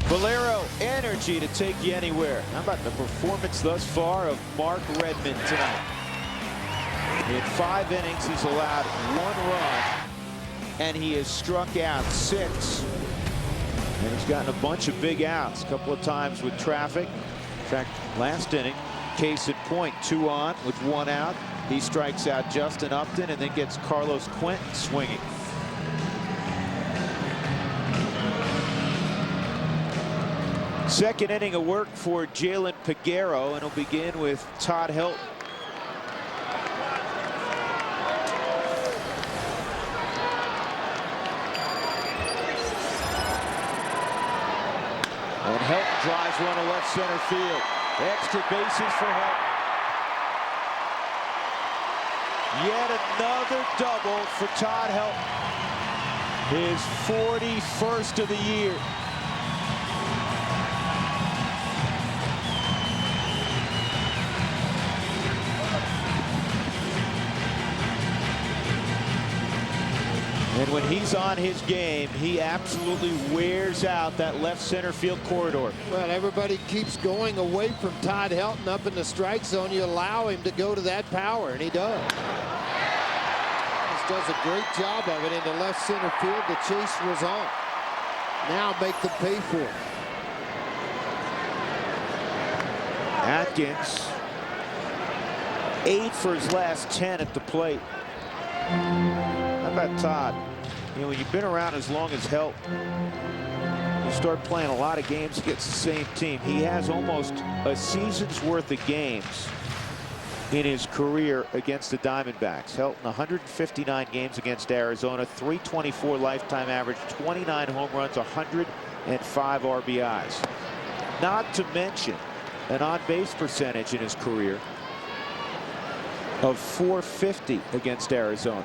Valero, energy to take you anywhere. How about the performance thus far of Mark Redmond tonight? In 5 innings, he's allowed 1 run, and he has struck out 6. And he's gotten a bunch of big outs, a couple of times with traffic. In fact, last inning, case in point, 2 on with 1 out. He strikes out Justin Upton and then gets Carlos Quentin swinging. Second inning of work for Jalen Peguero, and it'll begin with Todd Helton. And Helton drives one to left center field. Extra bases for Helton. Yet another double for Todd Helton. His 41st of the year. And when he's on his game, he absolutely wears out that left center field corridor. Well, everybody keeps going away from Todd Helton up in the strike zone. You allow him to go to that power, and he does. He does a great job of it into left center field. The chase was on. Now make them pay for it. Atkins, 8 for his last 10 at the plate. How about Todd? You know, when you've been around as long as Helton, you start playing a lot of games against the same team. He has almost a season's worth of games in his career against the Diamondbacks. Helton, 159 games against Arizona, 324 lifetime average, 29 home runs, 105 RBIs. Not to mention an on-base percentage in his career of .450 against Arizona.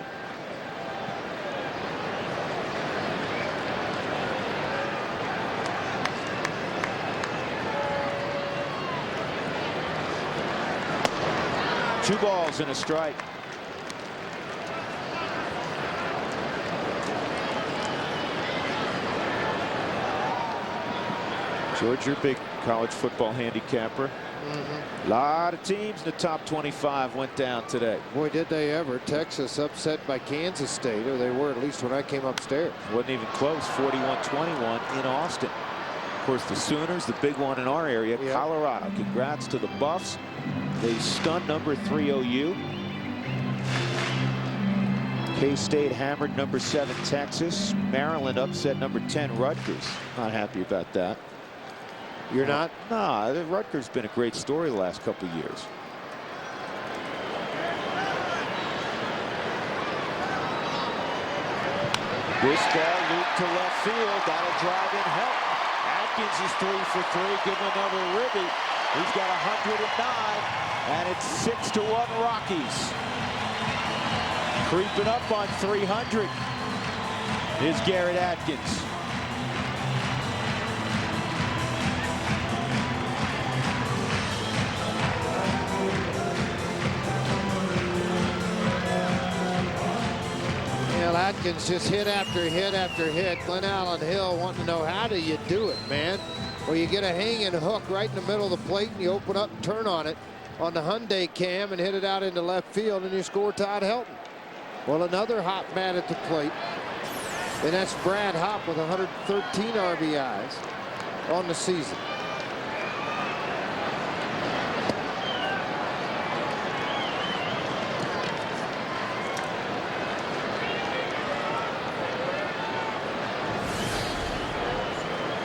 Two balls and a strike. George, you're a big college football handicapper. A lot of teams in the top 25 went down today. Boy, did they ever. Texas upset by Kansas State, or they were at least when I came upstairs. Wasn't even close, 41-21 in Austin. Of course, the Sooners, the big one in our area, yep. Colorado. Congrats to the Buffs. They stunned number 3 OU. K-State hammered number 7 Texas. Maryland upset number 10 Rutgers. Not happy about that. You're not? Nah, Rutgers been a great story the last couple of years. This ball looped to left field. That'll drive in Helton. Atkins is 3 for 3. Give him another ribby. He's got 109, and it's 6-1 Rockies. Creeping up on 300 is Garrett Atkins. Well, Atkins just hit after hit after hit. Glenn Allen Hill wanting to know, how do you do it, man? Well, you get a hanging hook right in the middle of the plate, and you open up and turn on it on the Hyundai cam and hit it out into left field, and you score Todd Helton. Well, another hot bat at the plate, and that's Brad Hopp with 113 RBIs on the season.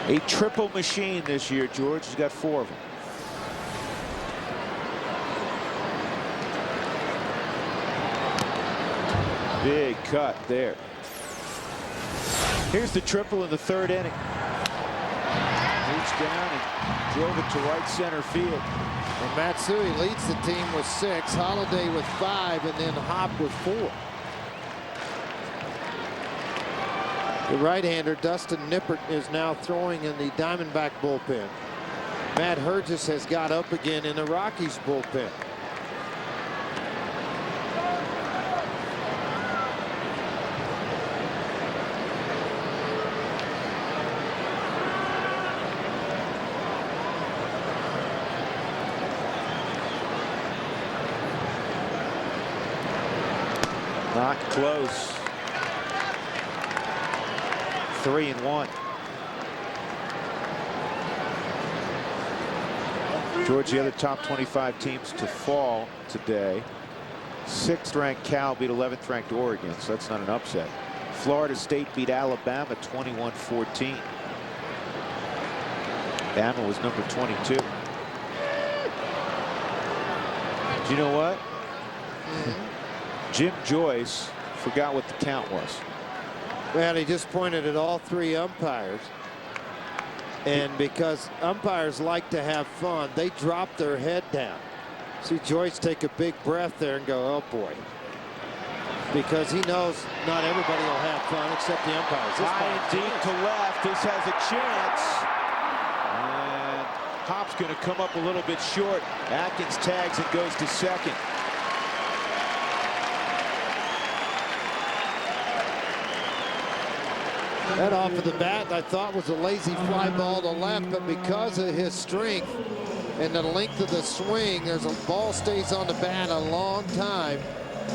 A triple machine this year, George. He's got 4 of them. Big cut there. Here's the triple in the 3rd inning. Reached down and drove it to right center field. And Matsui leads the team with 6, Holiday with 5, and then Hopp with 4. The right-hander Dustin Nippert is now throwing in the Diamondback bullpen. Matt Herges has got up again in the Rockies bullpen. Not close. 3-1. George, the other top 25 teams to fall today. 6th-ranked Cal beat 11th-ranked Oregon, so that's not an upset. Florida State beat Alabama 21-14. Bama was number 22. Do you know what? Jim Joyce forgot what the count was. Well, he just pointed at all 3 umpires. And because umpires like to have fun, they drop their head down. See Joyce take a big breath there and go, oh boy. Because he knows not everybody will have fun except the umpires. High and deep to left. This has a chance. And Hop's going to come up a little bit short. Atkins tags and goes to second. That off of the bat I thought was a lazy fly ball to left, but because of his strength and the length of the swing, there's a ball stays on the bat a long time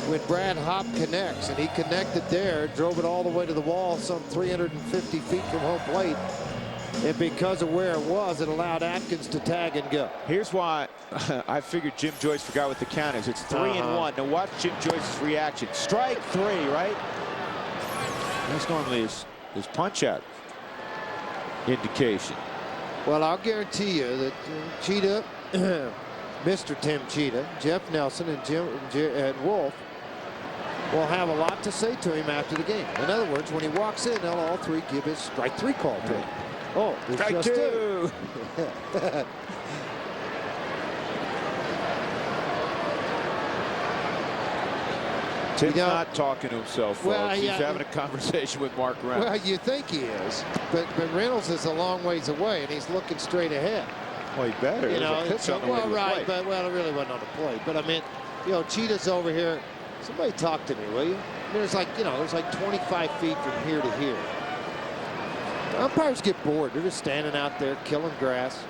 when Brad Hop connects, and he connected there, drove it all the way to the wall some 350 feet from home plate, and because of where it was, it allowed Atkins to tag and go. Here's why I figured Jim Joyce forgot what the count is. It's 3-1. Now watch Jim Joyce's reaction. Strike 3, right? That's normally his punch out indication. Well, I'll guarantee you that Cheetah, Mr. Tim Cheetah, Jeff Nelson, and Wolf will have a lot to say to him after the game. In other words, when he walks in, they'll all 3 give his strike 3 call to him. Oh, strike 2. Tim's not talking to himself, folks. Well, he's having a conversation with Mark Reynolds. Well, you think he is, but Reynolds is a long ways away, and he's looking straight ahead. Well, he better. You know, pitch on the way to the right, plate. but well, it really wasn't on the plate. But I mean, you know, Cheetah's over here. Somebody talk to me, will you? There's like, you know, there's like 25 feet from here to here. Umpires get bored. They're just standing out there killing grass.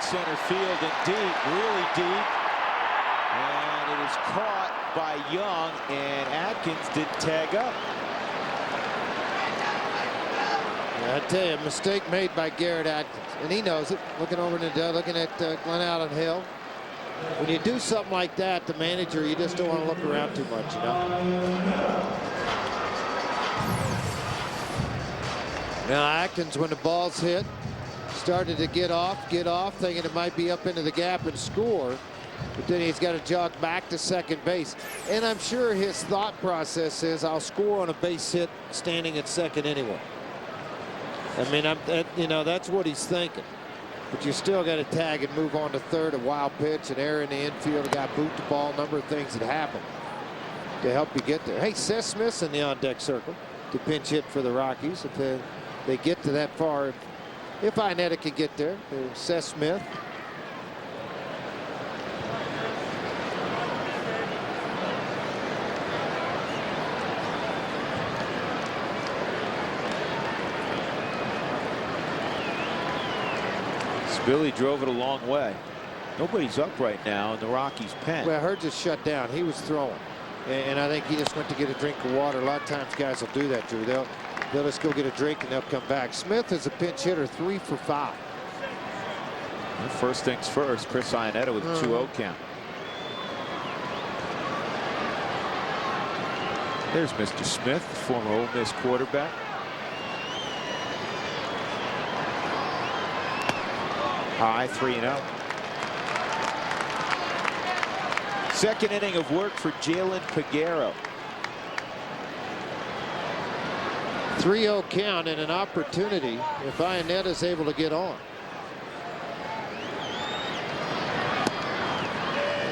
Center field and deep, really deep, and it is caught by Young, and Atkins didn't tag up. Yeah, I tell you, a mistake made by Garrett Atkins, and he knows it. Looking over looking at Glen Allen Hill. When you do something like that, the manager, you just don't want to look around too much, you know. Now Atkins, when the ball's hit, started to get off, thinking it might be up into the gap and score. But then he's got to jog back to second base. And I'm sure his thought process is, I'll score on a base hit standing at second anyway. I mean, you know, that's what he's thinking. But you still got to tag and move on to third, a wild pitch, an error in the infield, a guy boot the ball, a number of things that happen to help you get there. Hey, Seth Smith's in the on-deck circle to pinch hit for the Rockies. If they get to that far, if Iannetta could get there, Seth Smith. Billy drove it a long way. Nobody's up right now in the Rockies' pen. Well, Hurd just shut down. He was throwing. And I think he just went to get a drink of water. A lot of times guys will do that, Drew. They'll just go get a drink and they'll come back. Smith is a pinch hitter, 3 for 5. Well, first things first, Chris Iannetta with a 2-0 count. There's Mr. Smith, the former Ole Miss quarterback. High, 3-0. Second inning of work for Jalen Peguero. 3-0 count and an opportunity if Iannetta is able to get on.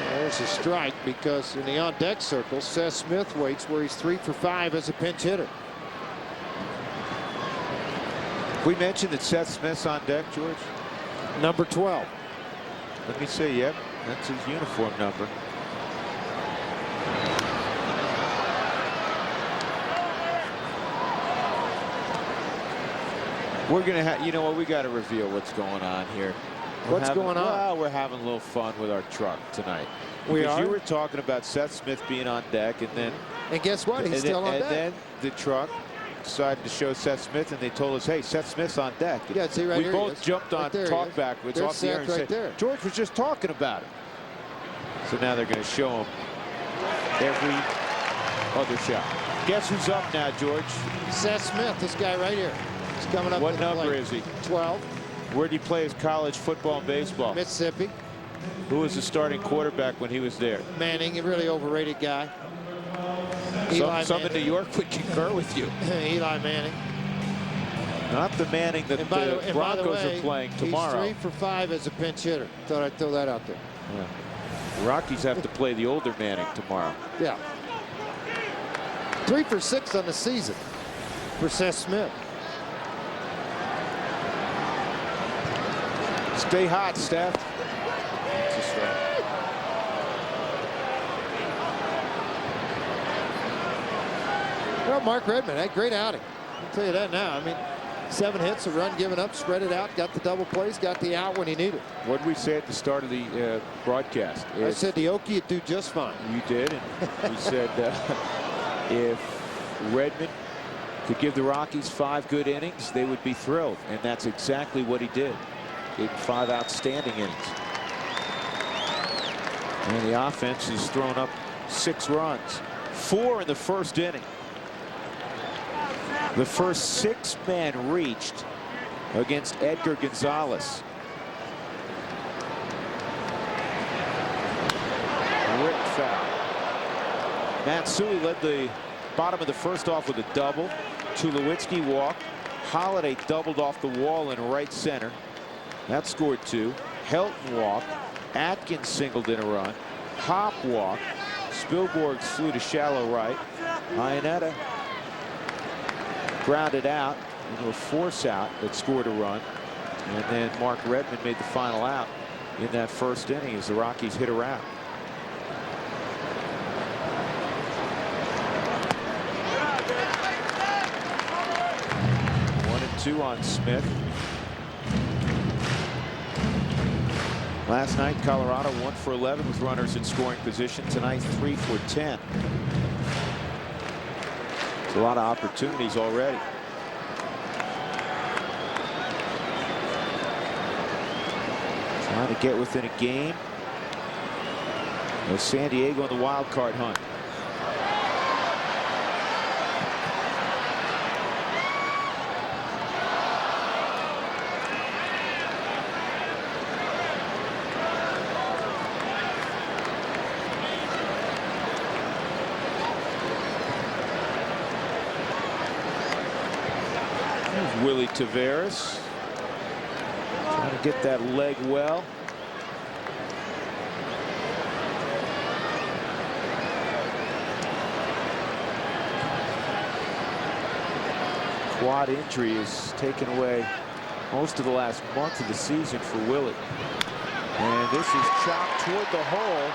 There's a strike because in the on-deck circle, Seth Smith waits where he's 3 for 5 as a pinch hitter. We mentioned that Seth Smith's on deck, George. Number 12. Let me see. Yep, that's his uniform number. We're gonna have, you know what, we got to reveal what's going on here. What's going on? Well, we're having a little fun with our truck tonight. We are? You were talking about Seth Smith being on deck, and then... And guess what? He's still on deck. And then the truck decided to show Seth Smith, and they told us, hey, Seth Smith's on deck. Yeah, see right we here. both Yes. jumped on, right talked backwards There's off the air and Seth said, there. George was just talking about it. So now they're going to show him every other shot. Guess who's up now, George? Seth Smith, this guy right here. He's coming up. What to the number plate. is he? 12. Where did he play his college football and baseball? Mississippi. Who was the starting quarterback when he was there? Manning, a really overrated guy. Some in New York would concur with you. Eli Manning. Not the Manning that the Broncos are playing tomorrow. He's 3 for 5 as a pinch hitter. Thought I'd throw that out there. Yeah. The Rockies have to play the older Manning tomorrow. Yeah. 3 for 6 on the season for Seth Smith. Stay hot, Steph. That's right. Well, Mark Redmond had a great outing. I'll tell you that now. I mean, 7 hits, a run given up, spread it out, got the double plays, got the out when he needed. What did we say at the start of the broadcast? I said the Okie would do just fine. You did, and we said if Redmond could give the Rockies 5 good innings, they would be thrilled, and that's exactly what he did. Gave 5 outstanding innings. And the offense has thrown up 6 runs, 4 in the first inning. The first 6 men reached against Edgar Gonzalez. Ripped foul. Matsui led the bottom of the first off with a double. Tulowitzki walked. Holiday doubled off the wall in right center. That scored 2. Helton walked. Atkins singled in a run. Hop walked. Spilborg flew to shallow right. Iannetta grounded out into a force out that scored a run. And then Mark Redmond made the final out in that first inning as the Rockies hit around. One and 2 on Smith. Last night, Colorado 1 for 11 with runners in scoring position. Tonight, 3 for 10. There's a lot of opportunities already. Trying to get within a game of San Diego in the wild card hunt. Willie Taveras trying to get that leg well. Quad injury has taken away most of the last month of the season for Willie. And this is chopped toward the hole.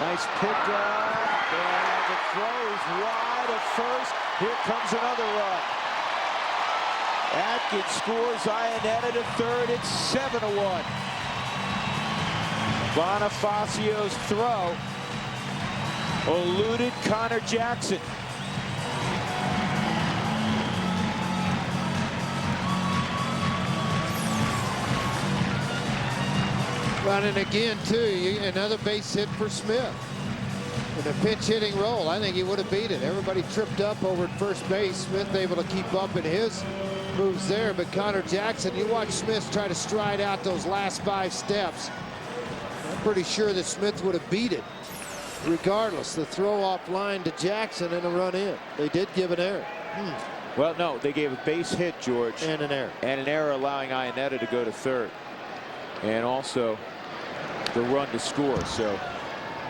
Nice pickup. And the throw is wide at first. Here comes another run. Atkins scores. Iannetta to third. It's 7-1. Bonifacio's throw eluded Connor Jackson. Well, and again, too, another base hit for Smith. In a pinch hitting role, I think he would have beat it. Everybody tripped up over at first base. Smith able to keep up in his moves there, but Connor Jackson, you watch Smith try to stride out those last 5 steps. I'm pretty sure that Smith would have beat it regardless. The throw off line to Jackson and a run in. They did give an error. Well, no, they gave a base hit, George. And an error. And an error allowing Iannetta to go to third. And also the run to score. So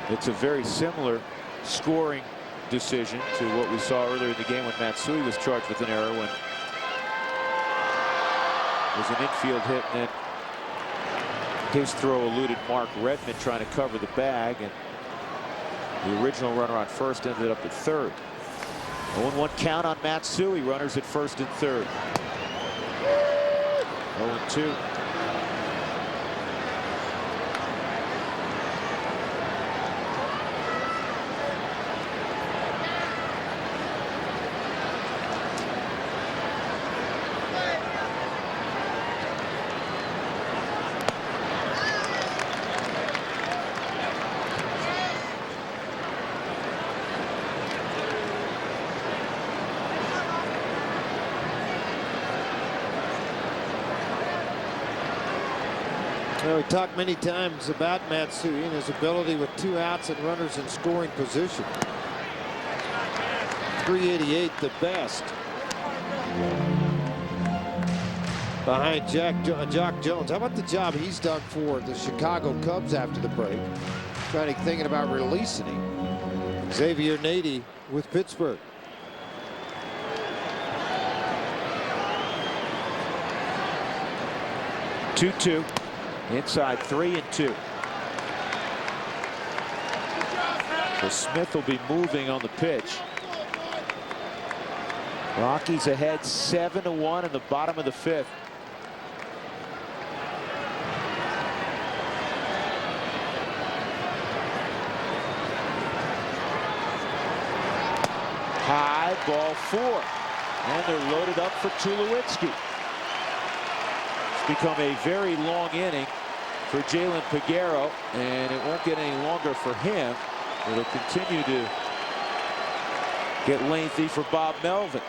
it's a very similar scoring decision to what we saw earlier in the game when Matsui was charged with an error when it was an infield hit, and then his throw eluded Mark Redmond trying to cover the bag, and the original runner on first ended up at third. 0-1 count on Matsui. Runners at first and third. 0-2. Well, we talked many times about Matsui and his ability with 2 outs and runners in scoring position. 388 the best. Behind Jock Jones. How about the job he's done for the Chicago Cubs after the break? Thinking about releasing him. Xavier Nady with Pittsburgh. Two. Inside 3-2. So Smith will be moving on the pitch. Rockies ahead 7-1 in the bottom of the 5th. High, ball 4. And they're loaded up for Tulowitzki. It's become a very long inning for Jalen Peguero, and it won't get any longer for him. It'll continue to get lengthy for Bob Melvin.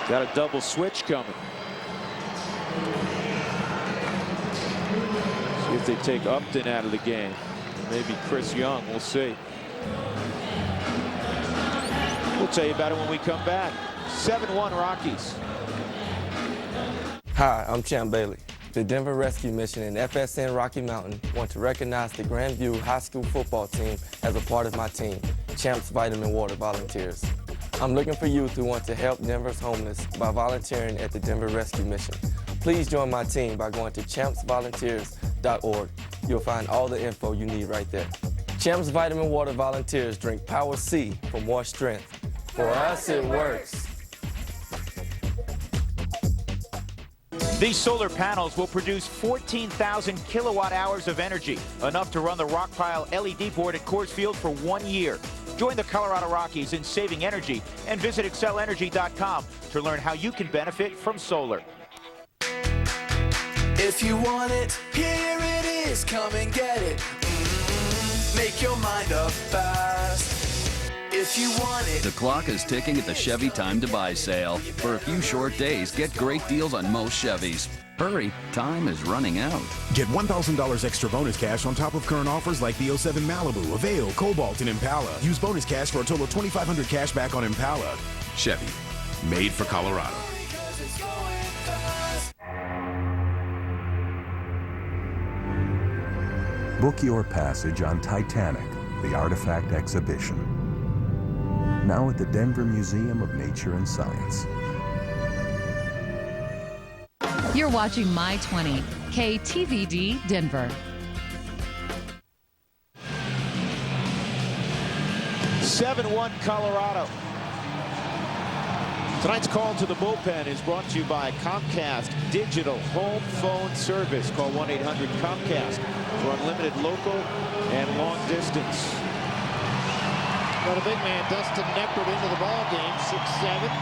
Got a double switch coming. See if they take Upton out of the game. Maybe Chris Young. We'll see. We'll tell you about it when we come back. 7-1 Rockies. Hi, I'm Champ Bailey. The Denver Rescue Mission and FSN Rocky Mountain want to recognize the Grandview High School football team as a part of my team, Champs Vitamin Water Volunteers. I'm looking for youth who want to help Denver's homeless by volunteering at the Denver Rescue Mission. Please join my team by going to champsvolunteers.org. You'll find all the info you need right there. Champs Vitamin Water Volunteers drink Power C for more strength. For us, it works. These solar panels will produce 14,000 kilowatt hours of energy, enough to run the Rockpile LED board at Coors Field for 1 year. Join the Colorado Rockies in saving energy and visit excelenergy.com to learn how you can benefit from solar. If you want it, here it is, come and get it. Make your mind up fast. If you want it. The clock is ticking at the Chevy Time to Buy sale. For a few short days, get great deals on most Chevys. Hurry, time is running out. Get $1,000 extra bonus cash on top of current offers like the 07 Malibu, Avail, Cobalt, and Impala. Use bonus cash for a total of $2,500 cash back on Impala. Chevy, made for Colorado. Book your passage on Titanic, the Artifact Exhibition. Now at the Denver Museum of Nature and Science. You're watching My 20, KTVD Denver. 7-1 Colorado. Tonight's call to the bullpen is brought to you by Comcast Digital Home Phone Service. Call 1-800-COMCAST for unlimited local and long distance. Got a big man, Dustin Neppert, into the ball game, 6'7".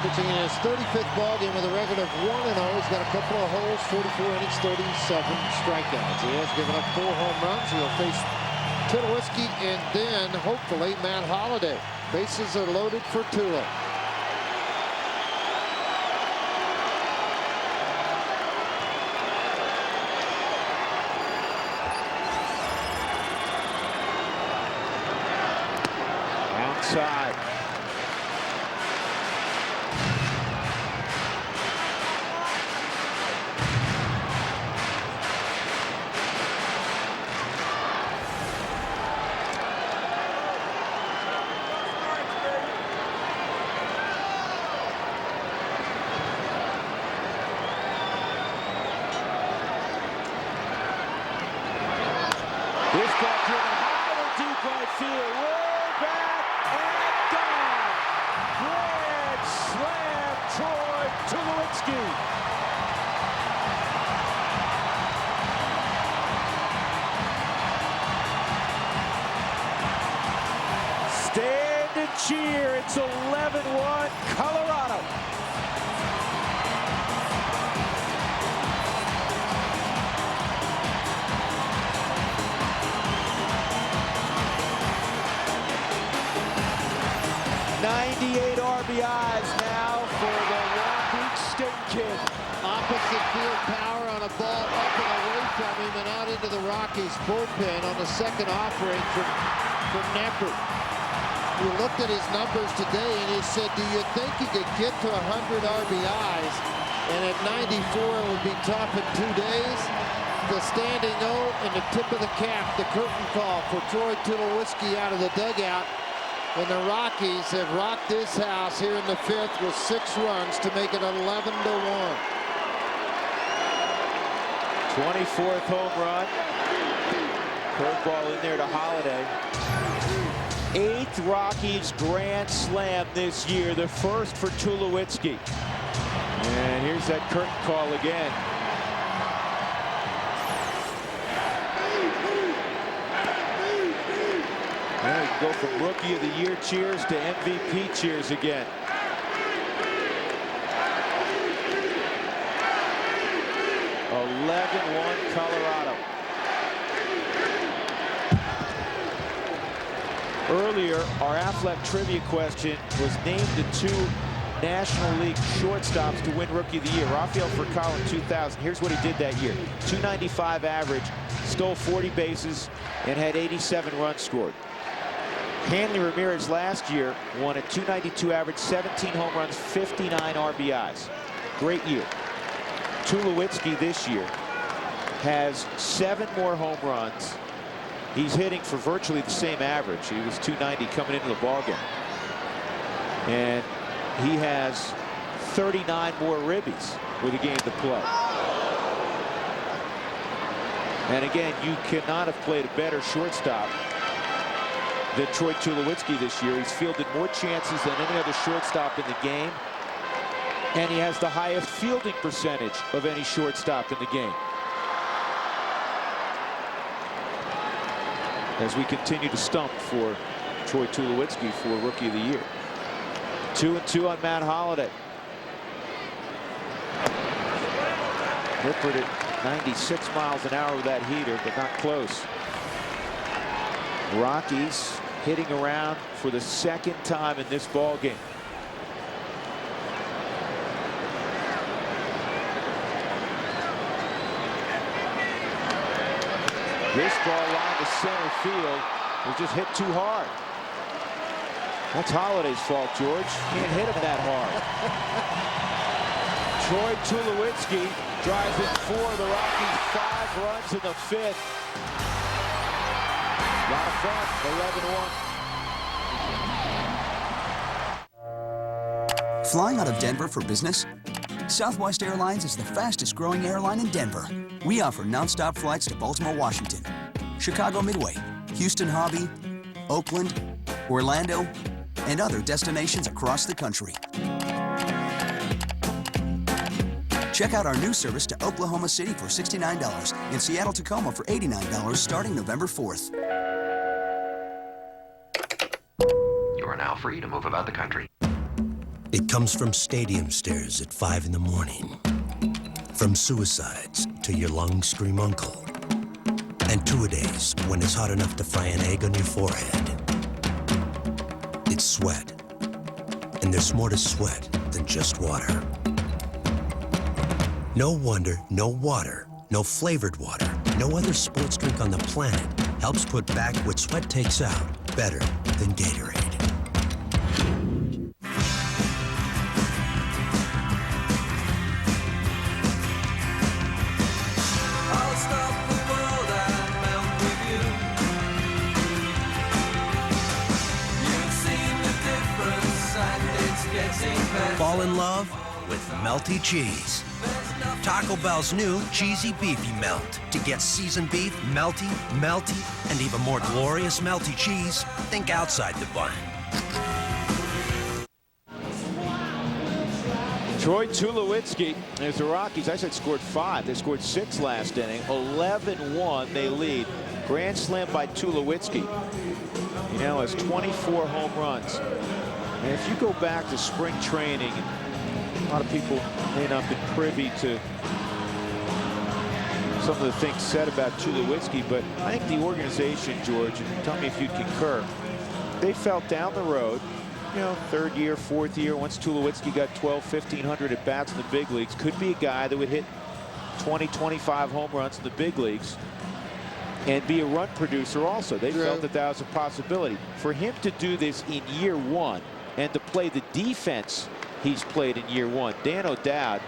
Pitching in his 35th ball game with a record of 1-0. He's got a couple of holes, 44 innings, 37 strikeouts. He has given up 4 home runs. He'll face Tulowitzki and then, hopefully, Matt Holliday. Bases are loaded for Tulo. Outside. This ball driven high and deep right field. Way back and gone. Grand slam, Troy Tulowitzki. Stand and cheer. It's 11-1 Colorado. RBIs now for the Long Beach State Kid. Opposite opposite field power on a ball up and away from him and out into the Rockies bullpen on the second offering from Neppert. You looked at his numbers today and he said, do you think you could get to 100 RBIs? And at 94 it would be tough in 2 days. The standing O and the tip of the cap, the curtain call for Troy Tulowitzki out of the dugout. And the Rockies have rocked this house here in the 5th with 6 runs to make it 11-1. 24th home run. Curveball in there to Holiday. 8th Rockies grand slam this year, the first for Tulowitzki. And here's that curtain call again. There you go from Rookie of the Year cheers to MVP cheers again. (11-1) Colorado. Earlier, our Affleck trivia question was named the 2 National League shortstops to win Rookie of the Year. Rafael Furcal in 2000. Here's what he did that year. .295 average, stole 40 bases, and had 87 runs scored. Hanley Ramirez last year won at .292 average, 17 home runs, 59 RBIs. Great year. Tulowitzki this year has 7 more home runs. He's hitting for virtually the same average. He was .290 coming into the ballgame. And he has 39 more ribbies with a game to play. And again, you cannot have played a better shortstop than Troy Tulowitzki this year. He's fielded more chances than any other shortstop in the game. And he has the highest fielding percentage of any shortstop in the game. As we continue to stump for Troy Tulowitzki for Rookie of the Year. 2-2 on Matt Holliday. Lippert at 96 miles an hour with that heater, but not close. Rockies hitting around for the 2nd time in this ball game. This ball line to center field was just hit too hard. That's Holliday's fault, George. Can't hit him that hard. Troy Tulowitzki drives in 4. The Rockies 5 runs in the 5th. A lot of fun. 11-1. Flying out of Denver for business? Southwest Airlines is the fastest growing airline in Denver. We offer nonstop flights to Baltimore, Washington, Chicago Midway, Houston Hobby, Oakland, Orlando, and other destinations across the country. Check out our new service to Oklahoma City for $69 and Seattle Tacoma for $89 starting November 4th. You are now free to move about the country. It comes from stadium stares at 5 in the morning, from suicides to your lung scream uncle, and two-a-days when it's hot enough to fry an egg on your forehead. It's sweat, and there's more to sweat than just water. No wonder, no water, no flavored water, no other sports drink on the planet helps put back what sweat takes out better than Gatorade. Fall in love with melty cheese. Taco Bell's new Cheesy Beefy Melt. To get seasoned beef, melty, and even more glorious melty cheese, think outside the bun. Troy Tulowitzki, as the Rockies, I said scored 5. They scored 6 last inning. 11-1, they lead. Grand slam by Tulowitzki. He now has 24 home runs. And if you go back to spring training, a lot of people may not have been privy to some of the things said about Tulowitzki, but I think the organization, George, and tell me if you'd concur, they felt down the road, know, third year, fourth year, once Tulowitzki got 1,500 at bats in the big leagues, could be a guy that would hit 20, 25 home runs in the big leagues and be a run producer also. They felt that that was a possibility. For him to do this in year one and to play the defense he's played in year one, Dan O'Dowd,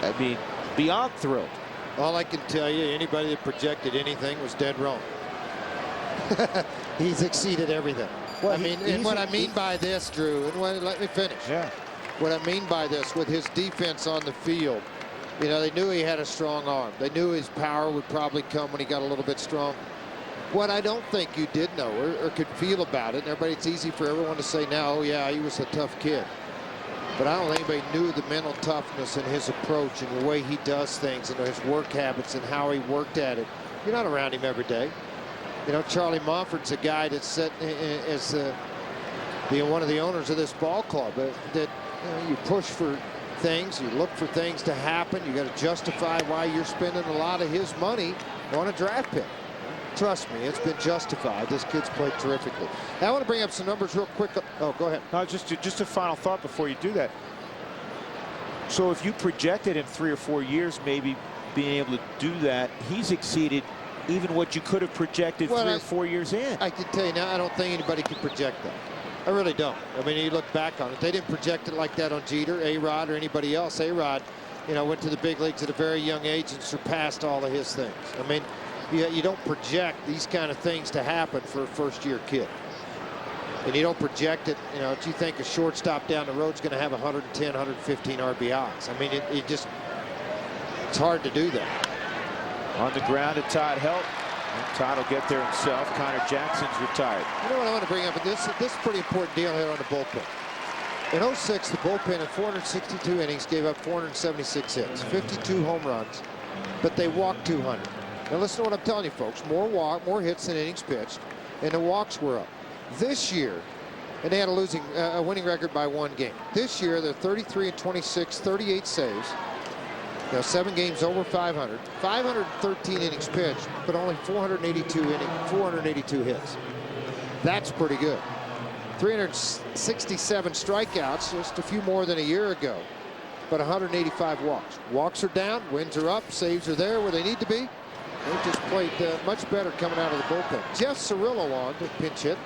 I mean, beyond thrilled. All I can tell you, anybody that projected anything was dead wrong. He's exceeded everything. Well, I mean, and what I mean by this, Drew, and let me finish. Yeah. What I mean by this, with his defense on the field, you know, they knew he had a strong arm. They knew his power would probably come when he got a little bit strong. What I don't think you did know or could feel about it, and everybody, it's easy for everyone to say now, oh yeah, he was a tough kid. But I don't think anybody knew the mental toughness in his approach and the way he does things and his work habits and how he worked at it. You're not around him every day. You know, Charlie Monford's a guy that's set as one of the owners of this ball club. That you know, you push for things, you look for things to happen. You got to justify why you're spending a lot of his money on a draft pick. Trust me, it's been justified. This kid's played terrifically. Now, I want to bring up some numbers real quick. Oh, go ahead. No, just a final thought before you do that. So if you projected him 3 or 4 years, maybe being able to do that, he's exceeded even what you could have projected 3 or 4 years in. I can tell you now, I don't think anybody can project that. I really don't. I mean, you look back on it. They didn't project it like that on Jeter, A-Rod, or anybody else. A-Rod, you know, went to the big leagues at a very young age and surpassed all of his things. I mean, you don't project these kind of things to happen for a first-year kid. And you don't project it, you know, if you think a shortstop down the road is going to have 110, 115 RBIs. I mean, it's hard to do that. On the ground to Todd Help. And Todd will get there himself. Connor Jackson's retired. You know what I want to bring up? This is a pretty important deal here on the bullpen. In 06, the bullpen in 462 innings gave up 476 hits, 52 home runs, but they walked 200. Now listen to what I'm telling you, folks. More hits than innings pitched, and the walks were up. This year, and they had a winning record by 1 game. This year, they're 33-26, 38 saves. You know, 7 games over 500, 513 innings pitched, but only 482 hits. That's pretty good. 367 strikeouts, just a few more than a year ago, but 185 walks. Walks are down, wins are up, saves are there where they need to be. They just played much better coming out of the bullpen. Jeff Cirillo on to pinch hit.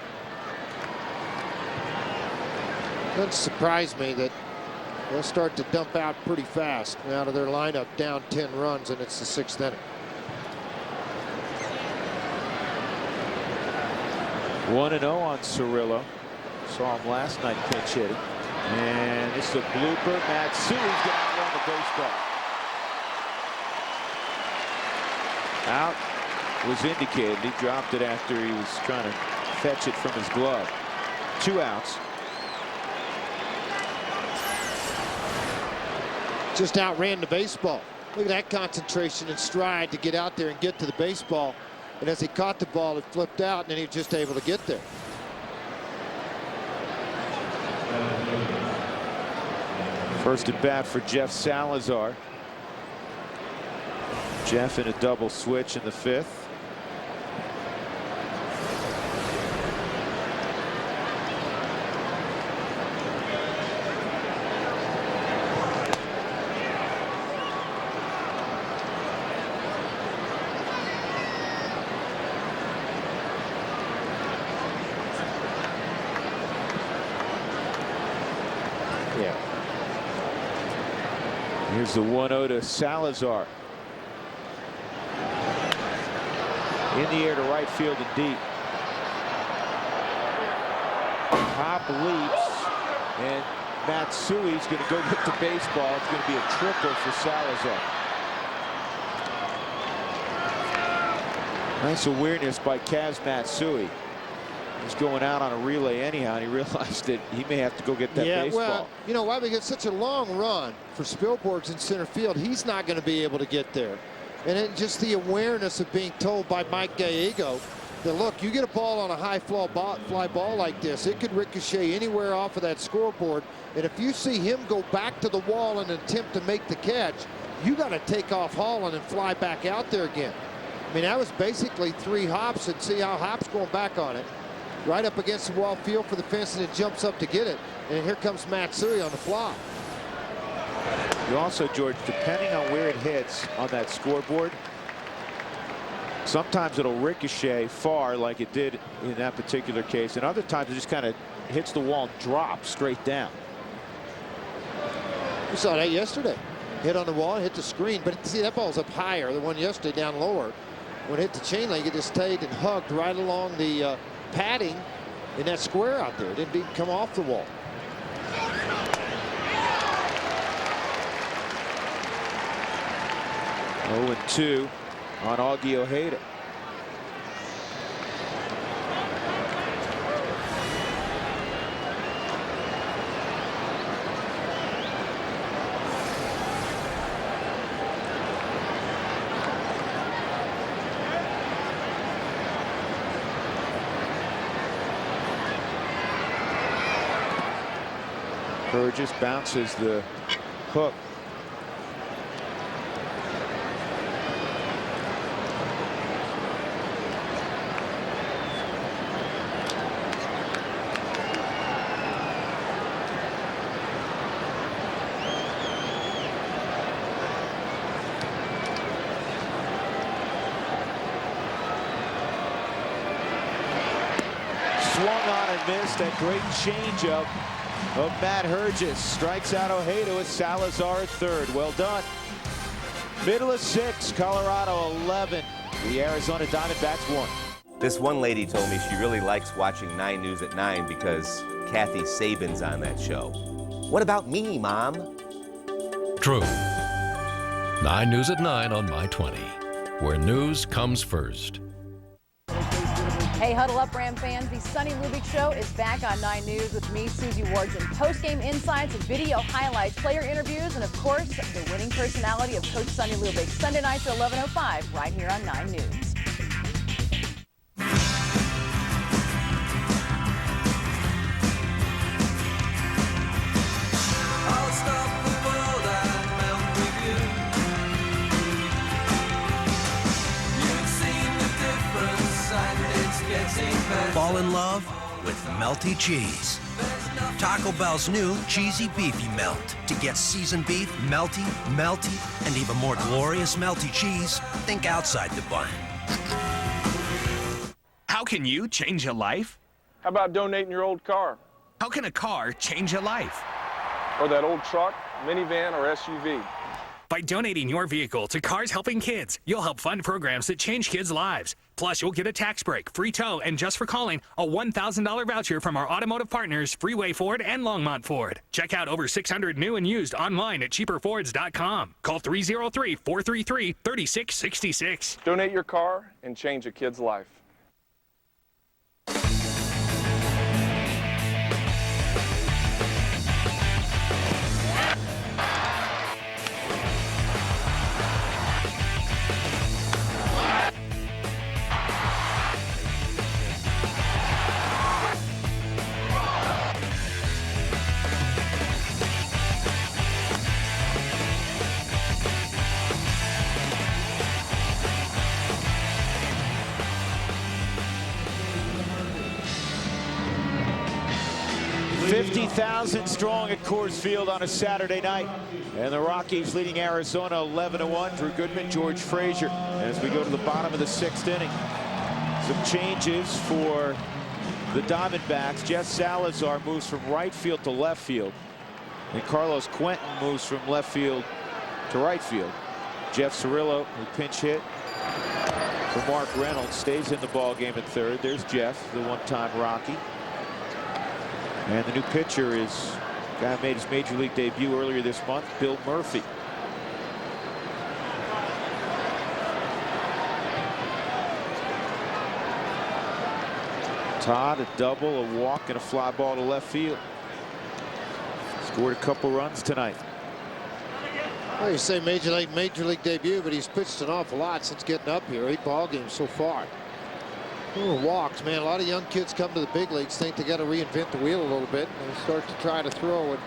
Doesn't surprise me that they'll start to dump out pretty fast out of their lineup, down 10 runs, and it's the 6th inning. 1-0 on Cirillo. Saw him last night pinch hitting. And this is a blooper. Matsui's going to run the baseball. Out was indicated. He dropped it after he was trying to fetch it from his glove. 2 outs. Just outran the baseball. Look at that concentration and stride to get out there and get to the baseball. And as he caught the ball, it flipped out, and then he was just able to get there. First at bat for Jeff Salazar. Jeff in a double switch in the 5th. Here's the 1-0 to Salazar. In the air to right field and deep. Hop leaps, and Matsui's going to go get the baseball. It's going to be a triple for Salazar. Nice awareness by Kaz Matsui. He's going out on a relay anyhow, and he realized that he may have to go get that baseball. Well, you know why? Because such a long run for Spielborg's in center field, he's not going to be able to get there. And then just the awareness of being told by Mike Gallego that, look, you get a ball on a high fly ball like this, it could ricochet anywhere off of that scoreboard. And if you see him go back to the wall and attempt to make the catch, you got to take off hauling and fly back out there again. I mean, that was basically 3 hops, and see how Hop's going back on it. right up against the wall, field for the fence, and it jumps up to get it. And here comes Matsui on the fly. You also, George, depending on where it hits on that scoreboard, sometimes it'll ricochet far like it did in that particular case, and other times it just kind of hits the wall and drops straight down. We saw that yesterday. Hit on the wall, hit the screen, but see, that ball's up higher. The one yesterday down lower. When it hit the chain link, it just stayed and hugged right along the padding in that square out there. It didn't even come off the wall. Oh, 0-2 on Augie Ojeda. Burgess bounces the hook. Swung on and missed. A great changeup of Matt Hergis. Strikes out Ojeda with Salazar at third. Well done. Middle of 6, Colorado 11. The Arizona Diamondbacks won. This one lady told me she really likes watching 9 News at 9 because Kathy Sabin's on that show. What about me, Mom? True. 9 News at 9 on My 20, where news comes first. Hey, Huddle Up, Ram fans. The Sonny Lubick Show is back on 9 News with me, Susie Warden. Post-game insights, video highlights, player interviews, and, of course, the winning personality of Coach Sonny Lubick. Sunday nights at 11:05 right here on 9 News. Fall in love with melty cheese. Taco Bell's new cheesy beefy melt. To get seasoned beef, melty, and even more glorious melty cheese, think outside the bun. How can you change a life? How about donating your old car? How can a car change a life? Or that old truck, minivan, or SUV? By donating your vehicle to Cars Helping Kids, you'll help fund programs that change kids' lives. Plus, you'll get a tax break, free tow, and just for calling, a $1,000 voucher from our automotive partners, Freeway Ford and Longmont Ford. Check out over 600 new and used online at cheaperfords.com. Call 303-433-3666. Donate your car and change a kid's life. $50,000 strong at Coors Field on a Saturday night. And the Rockies leading Arizona 11-1. Drew Goodman, George Frazier. As we go to the bottom of the 6th inning. Some changes for the Diamondbacks. Jeff Salazar moves from right field to left field. And Carlos Quentin moves from left field to right field. Jeff Cirillo, who pinch hit for Mark Reynolds, stays in the ball game at third. There's Jeff, the one-time Rocky. And the new pitcher is a guy who made his major league debut earlier this month, Bill Murphy. Todd, a double, a walk, and a fly ball to left field. Scored a couple runs tonight. Well, you say major league debut, but he's pitched an awful lot since getting up here. 8 ball games so far. Walks, man. A lot of young kids come to the big leagues, think they got to reinvent the wheel a little bit, and they start to try to throw and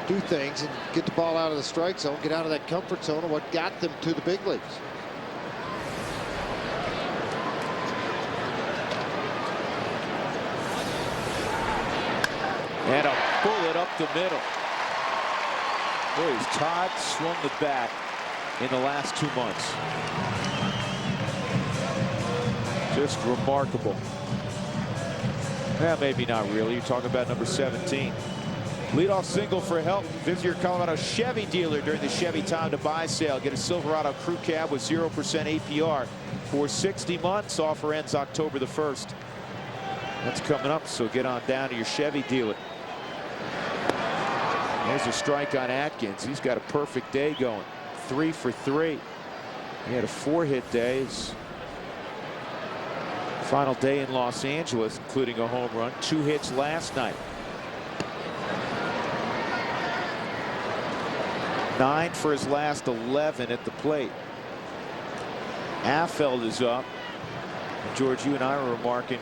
do things and get the ball out of the strike zone, get out of that comfort zone of what got them to the big leagues. And a bullet up the middle. Boy, Todd swung the bat in the last 2 months. Just remarkable. Well, maybe not really. You're talking about number 17. Leadoff single for help. Visit your Colorado Chevy dealer during the Chevy Time to Buy sale. Get a Silverado Crew Cab with 0% APR for 60 months. Offer ends October the 1st. That's coming up, so get on down to your Chevy dealer. There's a strike on Atkins. He's got a perfect day going. 3 for 3. He had a 4-hit day. His final day in Los Angeles, including a home run. 2 hits last night. 9 for his last 11 at the plate. Affeldt is up. And George, you and I were remarking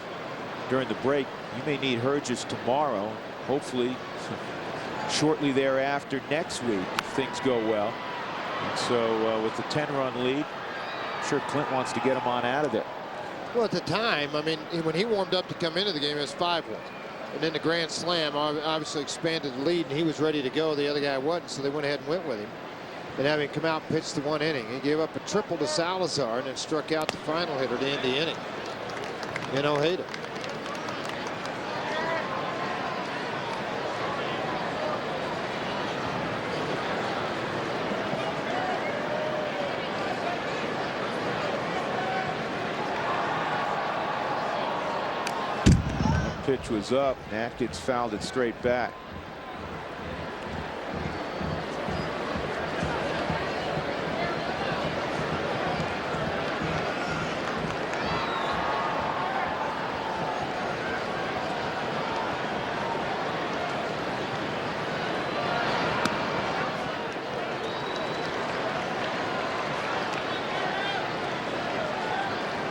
during the break, you may need Herges tomorrow. Hopefully shortly thereafter next week if things go well. And so with the 10-run lead, I'm sure Clint wants to get him on out of there. Well, at the time, I mean, when he warmed up to come into the game, it was 5-1. And then the grand slam obviously expanded the lead, and he was ready to go. The other guy wasn't, so they went ahead and went with him. And having come out and pitched the 1 inning, he gave up a triple to Salazar and then struck out the final hitter to end the inning in Ojeda. Pitch was up. Atkins fouled it straight back.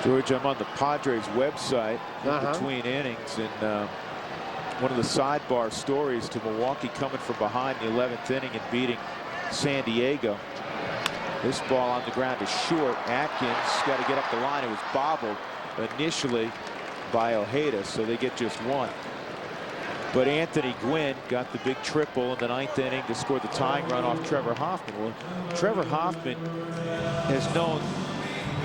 George, I'm on the Padres website in between innings, and one of the sidebar stories to Milwaukee coming from behind the 11th inning and beating San Diego. This ball on the ground is short. Atkins got to get up the line. It was bobbled initially by Ojeda, so they get just 1. But Anthony Gwynn got the big triple in the 9th inning to score the tying run off Trevor Hoffman. Well, Trevor Hoffman has known,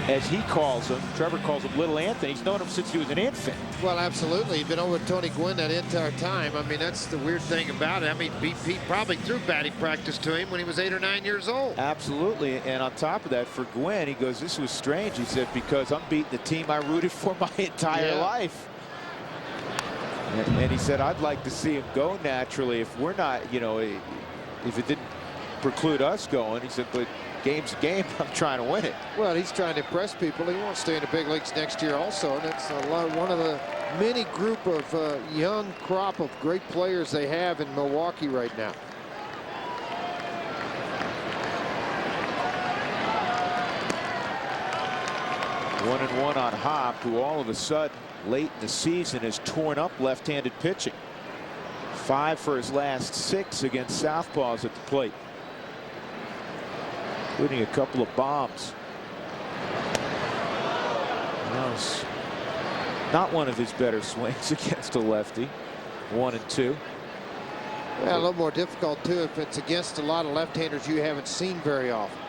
as he calls him, Trevor calls him Little Anthony. He's known him since he was an infant. Well, absolutely. He's been over with Tony Gwynn that entire time. I mean, that's the weird thing about it. I mean, Pete probably threw batting practice to him when he was 8 or 9 years old. Absolutely. And on top of that, for Gwynn, he goes, this was strange. He said, because I'm beating the team I rooted for my entire life. And he said, I'd like to see him go naturally if we're not, you know, if it didn't preclude us going. He said, but game's a game. I'm trying to win it. Well, he's trying to impress people. He wants to stay in the big leagues next year also, and it's one of the many group of young crop of great players they have in Milwaukee right now. One and one on Hop, who all of a sudden late in the season has torn up left-handed pitching. 5 for his last 6 against southpaws at the plate, including a couple of bombs. That was not one of his better swings against a lefty. 1 and 2. Yeah, a little more difficult too if it's against a lot of left-handers you haven't seen very often.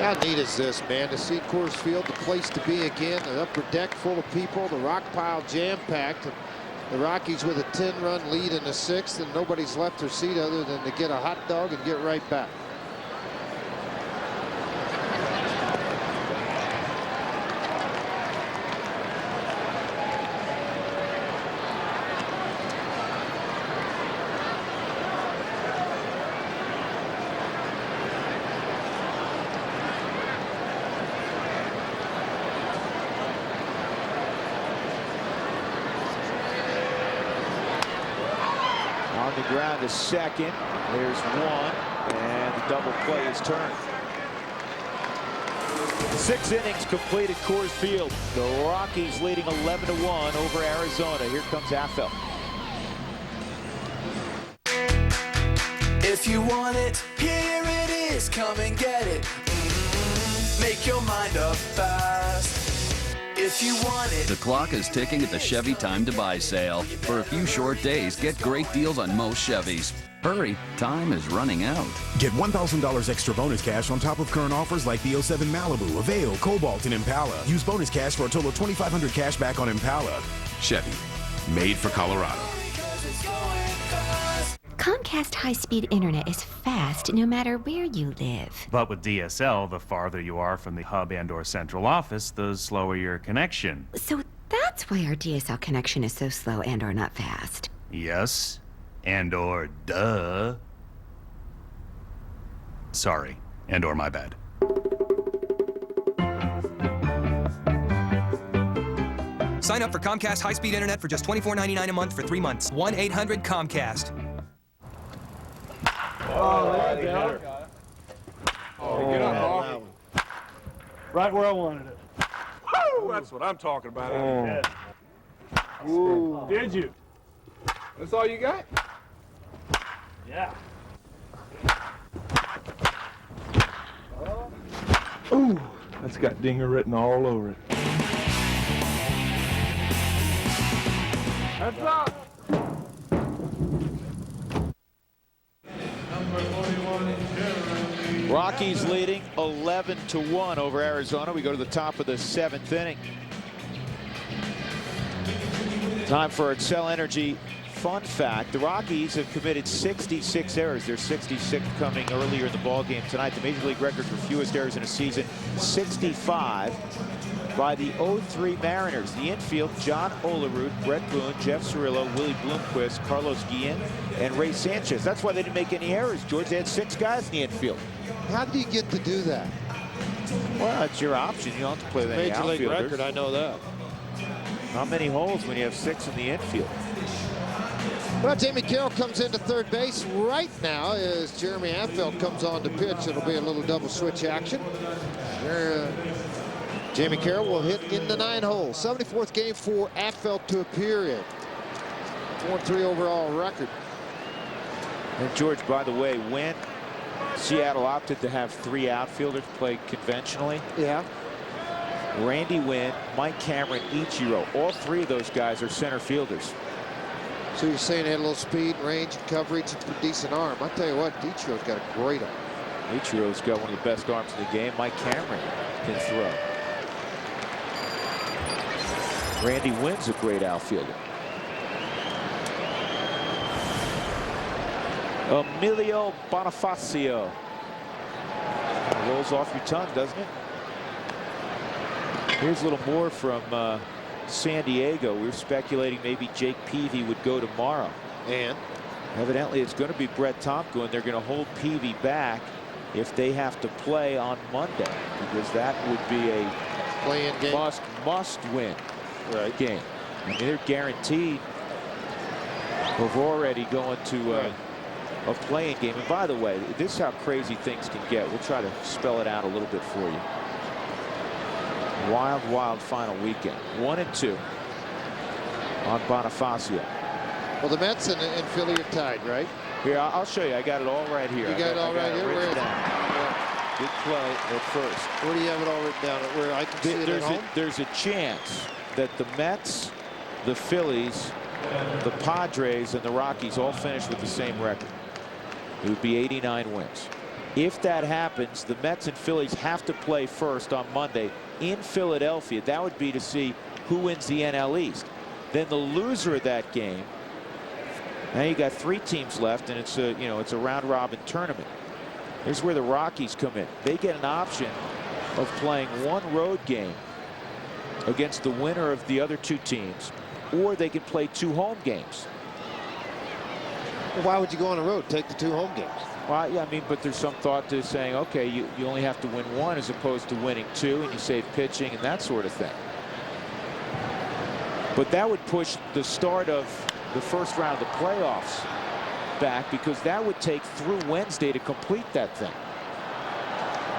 How neat is this, man, to see Coors Field, the place to be again, an upper deck full of people, the rock pile jam-packed. The Rockies with a 10-run lead in the 6th, and nobody's left their seat other than to get a hot dog and get right back. On the ground to second. There's 1, and the double play is turned. 6 innings completed Coors Field. The Rockies leading 11-1 over Arizona. Here comes Affeldt. If you want it, here it is. Come and get it. Make your mind up fast. if you want it. The clock is ticking at the Chevy Time to Buy sale. For a few short days, get great deals on most Chevys. Hurry, time is running out. Get $1,000 extra bonus cash on top of current offers like the 07 Malibu, Avail, Cobalt, and Impala. Use bonus cash for a total of $2,500 cash back on Impala. Chevy, made for Colorado. Comcast high-speed internet is fast no matter where you live. But with DSL, the farther you are from the hub and/or central office, the slower your connection. So that's why our DSL connection is so slow and/or not fast. Yes, and/or duh. Sorry, and/or my bad. Sign up for Comcast high-speed internet for just $24.99 a month for 3 months. 1-800-COMCAST. Oh, there you go. Oh, get up, right where I wanted it. Woo, that's what I'm talking about. Yeah. Ooh. Did you? That's all you got? Yeah. Ooh, that's got dinger written all over it. That's up. Rockies leading 11-1 over Arizona. We go to the top of the 7th inning. Time for Excel Energy fun fact. The Rockies have committed 66 errors. Their 66th coming earlier in the ballgame tonight. The Major League record for fewest errors in a season, 65 by the 03 Mariners. The infield, John Olerud, Brett Boone, Jeff Cirillo, Willie Bloomquist, Carlos Guillen, and Ray Sanchez. That's why they didn't make any errors, George. They had 6 guys in the infield. How do you get to do that? Well, it's your option. You don't have to play with any Major League outfielders. record, I know that. Not many holes when you have 6 in the infield. Well, Jamie Carroll comes into third base right now as Jeremy Affeldt comes on to pitch. It'll be a little double switch action. Jamie Carroll will hit in the 9 hole. 74th game for Affeldt to appear in. 4-3 overall record. And George, by the way, when Seattle opted to have 3 outfielders play conventionally, yeah, Randy Wynn, Mike Cameron, Ichiro, all 3 of those guys are center fielders. So you're saying they had a little speed, range, and coverage, and a decent arm. I tell you what, Ichiro's got a great arm. Ichiro's got one of the best arms in the game. Mike Cameron can throw. Randy Wynn's a great outfielder. Emilio Bonifacio. Rolls off your tongue, doesn't it? Here's a little more from San Diego. We were speculating maybe Jake Peavy would go tomorrow. And evidently it's going to be Brett Tomko, and they're going to hold Peavy back if they have to play on Monday, because that would be a play-in game, must win game. I mean, they're guaranteed of already going to a play-in game. And by the way, this is how crazy things can get. We'll try to spell it out a little bit for you. Wild, wild final weekend. 1-2 on Bonifacio. Well, the Mets and Philly are tied, right? Here, I'll show you. I got it all right here. You got it all right here? Where is it? Good play at first. Where do you have it all written down? Where I can see it at home? There's a chance that the Mets, the Phillies, the Padres, and the Rockies all finish with the same record. It would be 89 wins. If that happens, the Mets and Phillies have to play first on Monday in Philadelphia. That would be to see who wins the NL East. Then the loser of that game. Now you got 3 teams left, and it's a it's a round-robin tournament. Here's where the Rockies come in. They get an option of playing 1 road game against the winner of the other 2 teams, or they can play 2 home games. Well, why would you go on the road? Take the 2 home games. Well, yeah, I mean, but there's some thought to saying, okay, you only have to win 1 as opposed to winning 2, and you save pitching and that sort of thing. But that would push the start of the first round of the playoffs back, because that would take through Wednesday to complete that thing.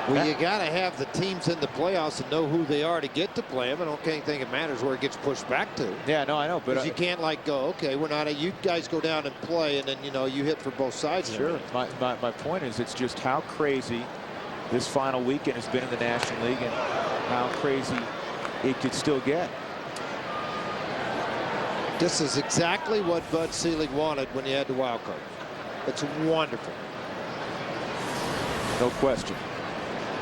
Well, you got to have the teams in the playoffs and know who they are to get to play them. I don't think it matters where it gets pushed back to. Yeah, no, I know, but you can't like go, okay, we're not. You guys go down and play, and then you hit for both sides. Sure. My point is, it's just how crazy this final weekend has been in the National League, and how crazy he could still get. This is exactly what Bud Selig wanted when he had the wild card. It's wonderful. No question.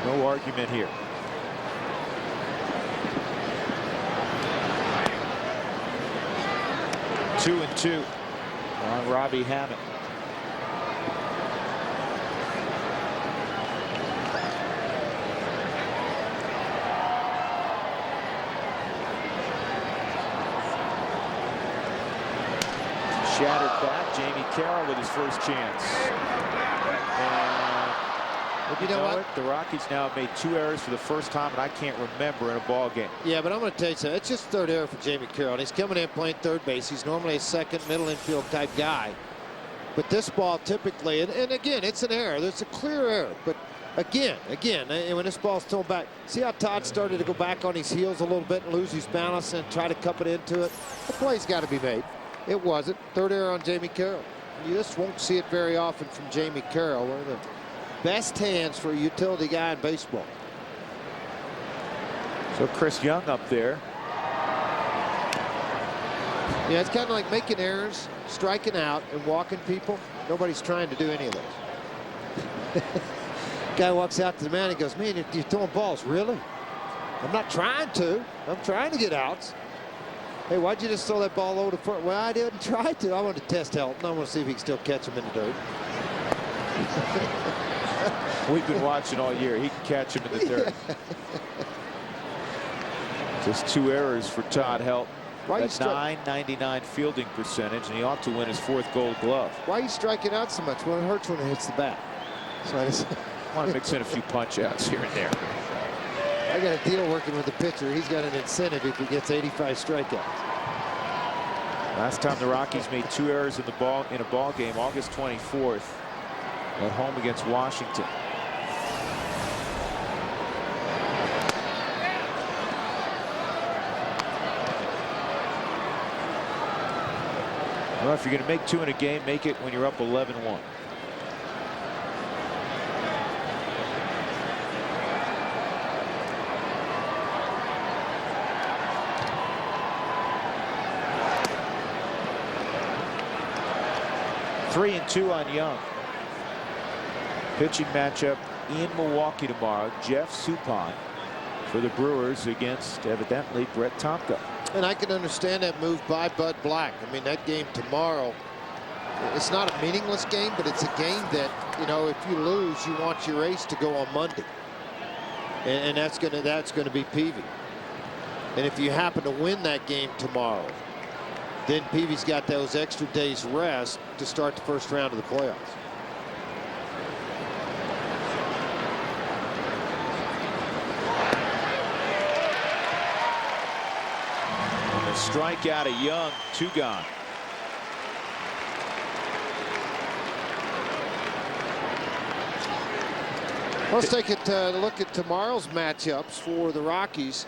No argument here. Two and two on Robbie Hammett. Shattered back, Jamie Carroll with his first chance. And you know what? The Rockies now have made 2 errors for the first time, and I can't remember in a ball game. Yeah, but I'm going to tell you something. It's just third error for Jamie Carroll. And he's coming in playing third base. He's normally a second middle infield type guy. But this ball typically, and again, it's an error. There's a clear error. But again, and when this ball's thrown back, see how Todd started to go back on his heels a little bit and lose his balance and try to cup it into it? The play's got to be made. It wasn't. Third error on Jamie Carroll. You just won't see it very often from Jamie Carroll. One of the best hands for a utility guy in baseball. So Chris Young up there. Yeah, it's kind of like making errors, striking out, and walking people. Nobody's trying to do any of those. Guy walks out to the man and goes, man, you're throwing balls. Really? I'm not trying to. I'm trying to get outs. Hey, why'd you just throw that ball over the front? Well, I didn't try to. I wanted to test Helton. I want to see if he can still catch him in the dirt. We've been watching all year. He can catch him in the dirt. Just 2 errors for Todd Helton. That's .999 fielding percentage, and he ought to win his 4th Gold Glove. Why are you striking out so much? Well, it hurts when it hits the bat. So I just want to mix in a few punch outs here and there. I got a deal working with the pitcher. He's got an incentive if he gets 85 strikeouts. Last time the Rockies made 2 errors in a ball game, August 24th, at home against Washington. Well, if you're going to make 2 in a game, make it when you're up 11-1. Three and 2 on Young. Pitching matchup in Milwaukee tomorrow. Jeff Suppan for the Brewers against, evidently, Brett Tomka. And I can understand that move by Bud Black. I mean, that game tomorrow, it's not a meaningless game, but it's a game that, you know, if you lose, you want your ace to go on Monday. And that's gonna be Peavy. And if you happen to win that game tomorrow, then Peavy's got those extra days rest to start the first round of the playoffs. And a strikeout of Young, 2 gone. Let's take a look at tomorrow's matchups for the Rockies.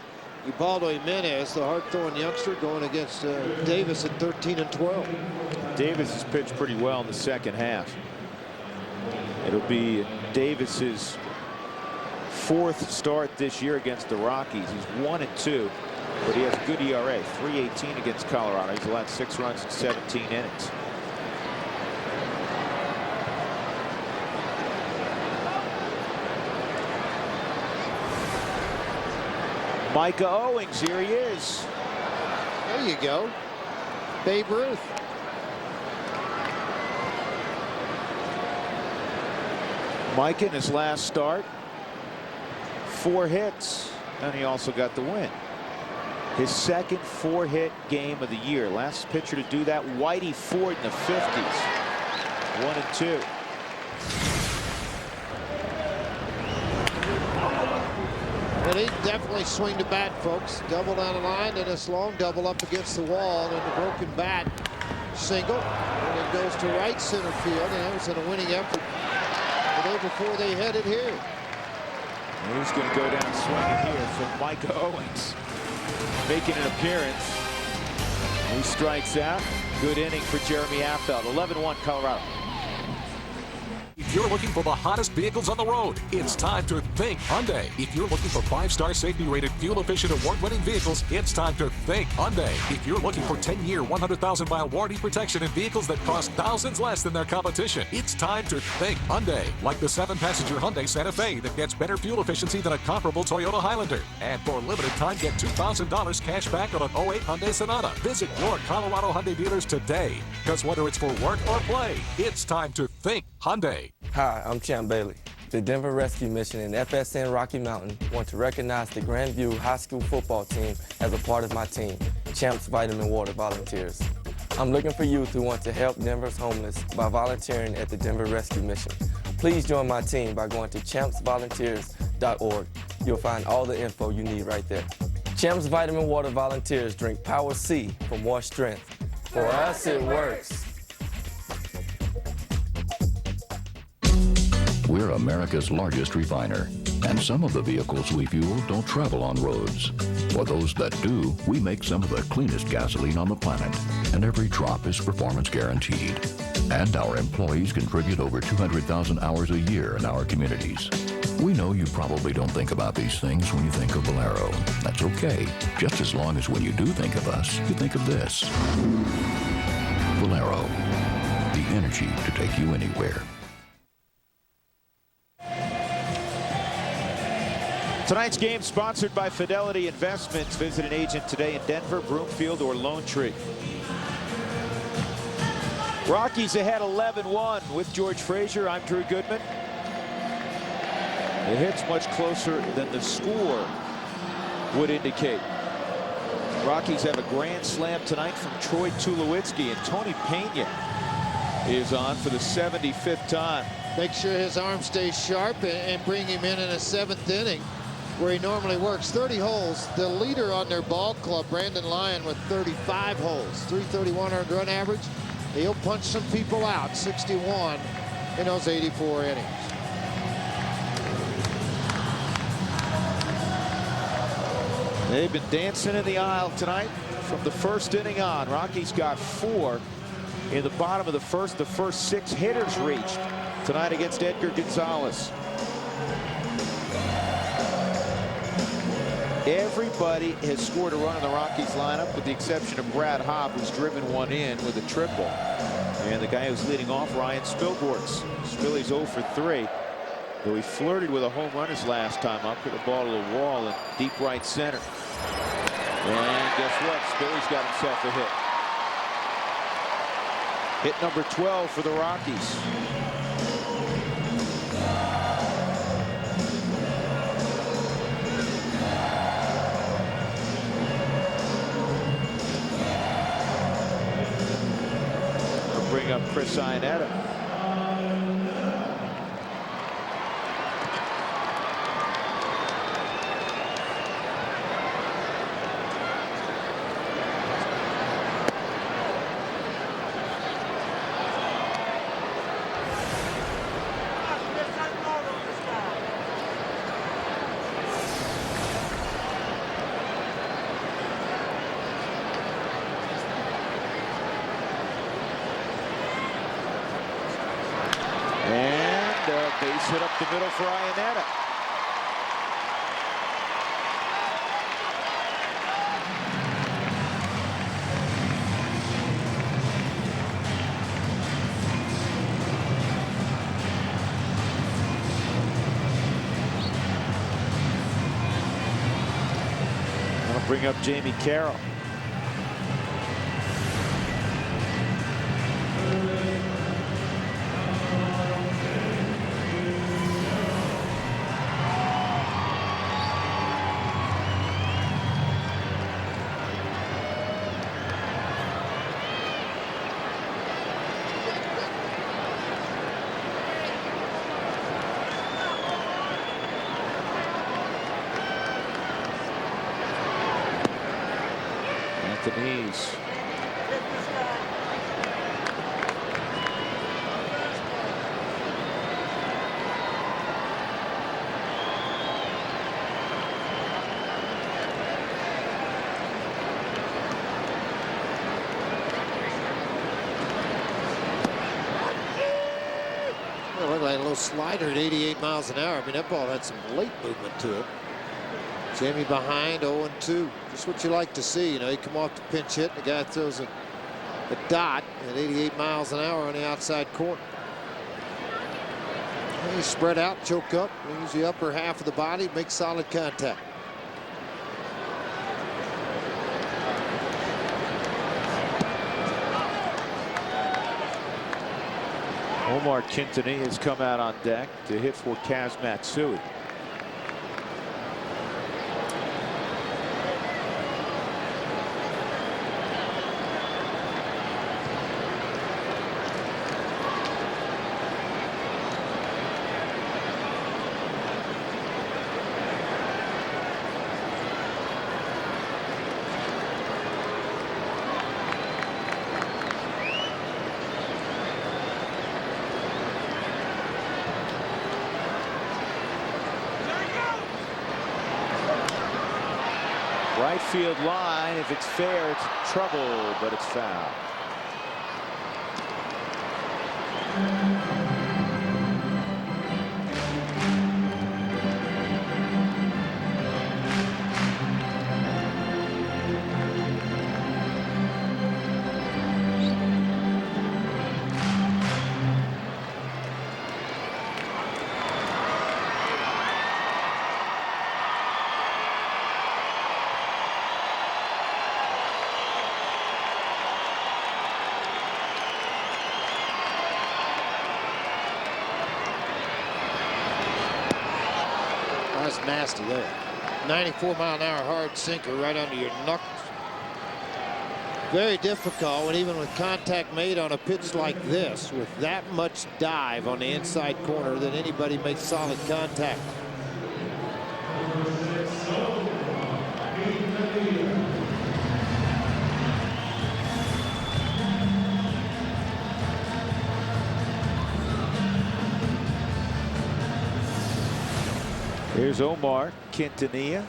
Ubaldo Jimenez, the hard-throwing youngster, going against Davis at 13-12. Davis has pitched pretty well in the second half. It'll be Davis's 4th start this year against the Rockies. He's 1-2, but he has a good ERA, 3.18 against Colorado. He's allowed 6 runs in 17 innings. Micah Owings, here he is. There you go. Babe Ruth. Micah in his last start, 4 hits, and he also got the win. His second 4-hit game of the year. Last pitcher to do that, Whitey Ford in the 50s. 1-2. And he definitely swing the bat, folks. Double down the line, and this long double up against the wall, and the broken bat single. And it goes to right center field, and it was in a winning effort the day before they headed here. And he's going to go down swinging here for Micah Owings, making an appearance. He strikes out. Good inning for Jeremy Affeldt. 11-1 Colorado. If you're looking for the hottest vehicles on the road, it's time to think Hyundai. If you're looking for 5-star safety-rated, fuel-efficient, award-winning vehicles, it's time to think Hyundai. If you're looking for 10-year, 100,000-mile warranty protection in vehicles that cost thousands less than their competition, it's time to think Hyundai. Like the 7-passenger Hyundai Santa Fe that gets better fuel efficiency than a comparable Toyota Highlander. And for a limited time, get $2,000 cash back on an 08 Hyundai Sonata. Visit your Colorado Hyundai dealers today. Because whether it's for work or play, it's time to think Hyundai. Hi, I'm Champ Bailey. The Denver Rescue Mission and FSN Rocky Mountain want to recognize the Grandview High School football team as a part of my team, Champs Vitamin Water Volunteers. I'm looking for youth who want to help Denver's homeless by volunteering at the Denver Rescue Mission. Please join my team by going to champsvolunteers.org. You'll find all the info you need right there. Champs Vitamin Water Volunteers drink Power C for more strength. For us, it works. We're America's largest refiner, and some of the vehicles we fuel don't travel on roads. For those that do, we make some of the cleanest gasoline on the planet, and every drop is performance guaranteed. And our employees contribute over 200,000 hours a year in our communities. We know you probably don't think about these things when you think of Valero. That's okay, just as long as when you do think of us, you think of this. Valero, the energy to take you anywhere. Tonight's game sponsored by Fidelity Investments. Visit an agent today in Denver, Broomfield, or Lone Tree. Rockies ahead 11-1 with George Frazier. I'm Drew Goodman. The hit's much closer than the score would indicate. Rockies have a grand slam tonight from Troy Tulowitzki, and Tony Pena is on for the 75th time. Make sure his arm stays sharp and bring him in a 7th inning where he normally works. 30 holes. The leader on their ball club, Brandon Lyon, with 35 holes. 331 earned run average. He'll punch some people out. 61 in those 84 innings. They've been dancing in the aisle tonight from the first inning on. Rockies got 4 in the bottom of the first 6 hitters reached tonight against Edgar Gonzalez. Everybody has scored a run in the Rockies lineup with the exception of Brad Hobb, who's driven one in with a triple. And the guy who's leading off, Ryan Spilborghs. Spilly's 0 for 3. Though he flirted with a home run his last time up, hit a ball to the wall in deep right center. And guess what? Spilly's got himself a hit. Hit number 12 for the Rockies. We'll bring up Chris Iannetta. Base hit up the middle for Iannetta. I'll bring up Jamie Carroll. The knees. Looked like a little slider at 88 miles an hour. I mean, that ball had some late movement to it. Jamie behind, 0-2. Just what you like to see. You know, you come off the pinch hit, and the guy throws a dot at 88 miles an hour on the outside corner. And you spread out, choke up, use the upper half of the body, make solid contact. Omar Quintanilla has come out on deck to hit for Kaz Matsui. Right field line. If it's fair, it's trouble, but it's foul. That's nasty there. 94-mile-an-hour hard sinker right under your knuckles. Very difficult, and even with contact made on a pitch like this, with that much dive on the inside corner, that anybody makes solid contact. Here's Omar Quintanilla.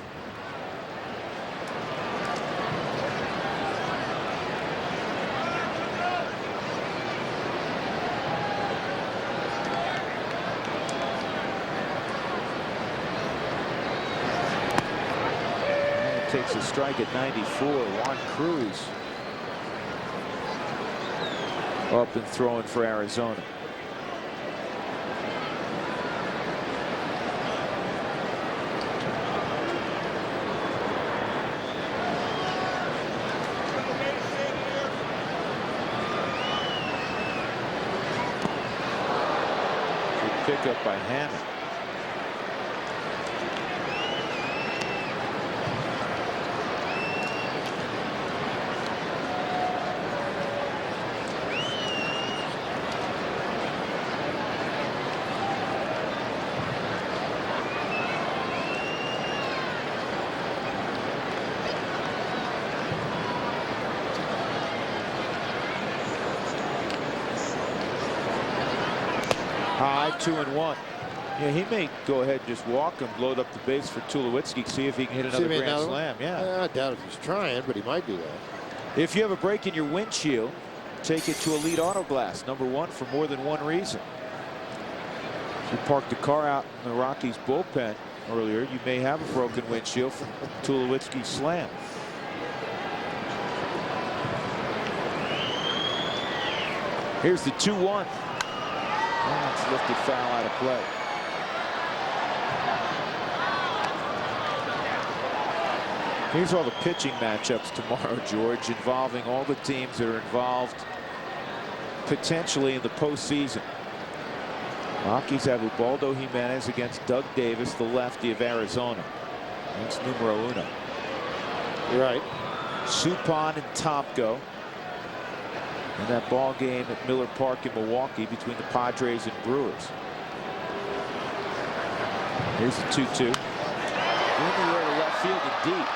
Takes a strike at 94. Juan Cruz up and throwing for Arizona. Good pickup by Hammond. High, 2-1. Yeah, he may go ahead and just walk and load up the base for Tulowitzki, see if he can hit another grand slam. Yeah, I doubt if he's trying, but he might do that. If you have a break in your windshield, take it to Elite Auto Glass, #1 for more than one reason. If you parked the car out in the Rockies bullpen earlier, you may have a broken windshield from Tulowitzki's slam. Here's the 2-1. That's lifted foul out of play. Here's all the pitching matchups tomorrow, George, involving all the teams that are involved potentially in the postseason. Rockies have Ubaldo Jimenez against Doug Davis, the lefty of Arizona. That's numero uno. Right. Suppan and Topko. In that ball game at Miller Park in Milwaukee between the Padres and Brewers. Here's the 2-2. In the air to left field and deep.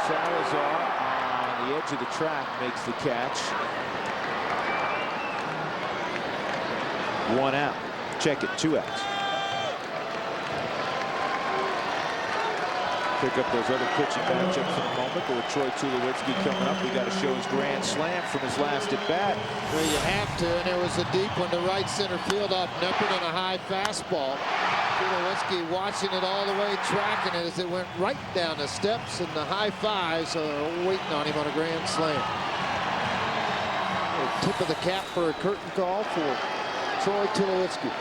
Salazar on the edge of the track makes the catch. 1 out. Check it, 2 outs. Pick up those other pitching matchups in a moment, but with Troy Tulowitzki coming up, we got to show his grand slam from his last at bat. Well, you have to, and there was a deep one to right center field off Neppert and a high fastball. Tulowitzki watching it all the way, tracking it as it went right down the steps, and the high fives are waiting on him on a grand slam. Tip of the cap for a curtain call for Troy Tulowitzki.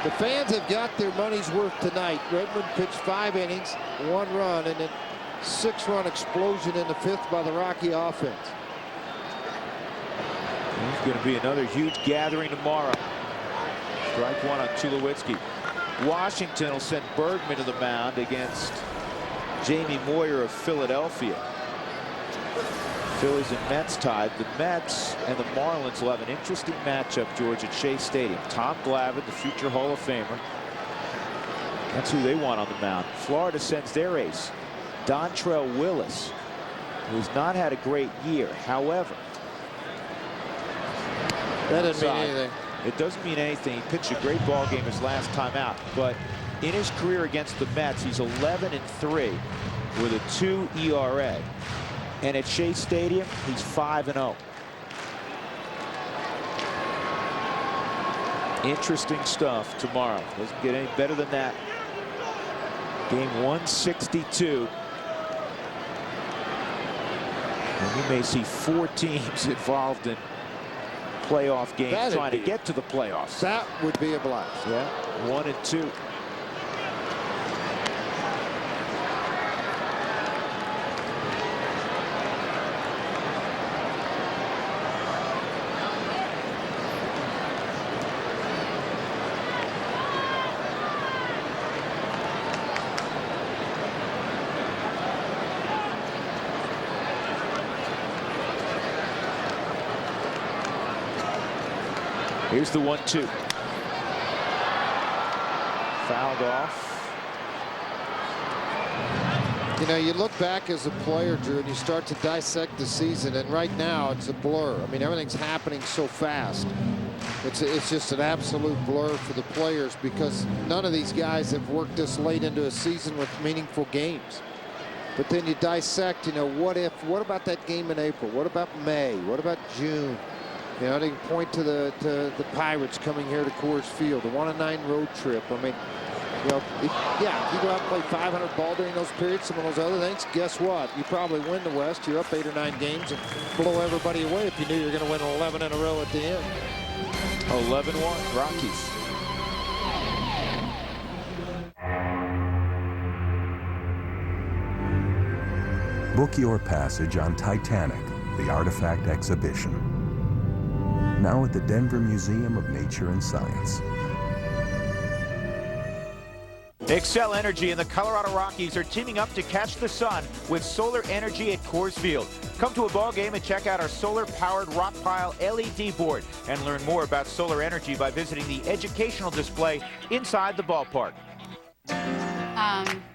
The fans have got their money's worth tonight. Redmond pitched 5 innings, 1 run, and then 6-run explosion in the 5th by the Rocky offense. It's going to be another huge gathering tomorrow. Strike 1 on Tulowitzki. Washington will send Bergman to the mound against Jamie Moyer of Philadelphia. Phillies and Mets tied. The Mets and the Marlins will have an interesting matchup, George, at Shea Stadium. Tom Glavine, the future Hall of Famer. That's who they want on the mound. Florida sends their ace, Dontrelle Willis, who's not had a great year. However, that doesn't mean anything. It doesn't mean anything. He pitched a great ball game his last time out, but in his career against the Mets, he's 11-3 with a 2 ERA. And at Shea Stadium, he's 5-0. Interesting stuff tomorrow. Doesn't get any better than that. Game 162. And we may see 4 teams involved in playoff games trying to get to the playoffs. That would be a blast. Yeah, 1 and 2. Here's the 1-2. Fouled off. You know, you look back as a player, Drew, and you start to dissect the season, and right now it's a blur. I mean, everything's happening so fast. It's just an absolute blur for the players because none of these guys have worked this late into a season with meaningful games. But then you dissect, you know, what about that game in April? What about May? What about June? You know, they can point to the Pirates coming here to Coors Field, the 1-9 road trip. I mean, you know, yeah, you go out and play 500 ball during those periods, some of those other things, guess what? You probably win the West. You're up 8 or 9 games and blow everybody away if you knew you were going to win 11 in a row at the end. 11-1, Rockies. Book your passage on Titanic, the Artifact Exhibition. Now at the Denver Museum of Nature and Science. Excel Energy and the Colorado Rockies are teaming up to catch the sun with solar energy at Coors Field. Come to a ball game and check out our solar-powered rock pile LED board and learn more about solar energy by visiting the educational display inside the ballpark.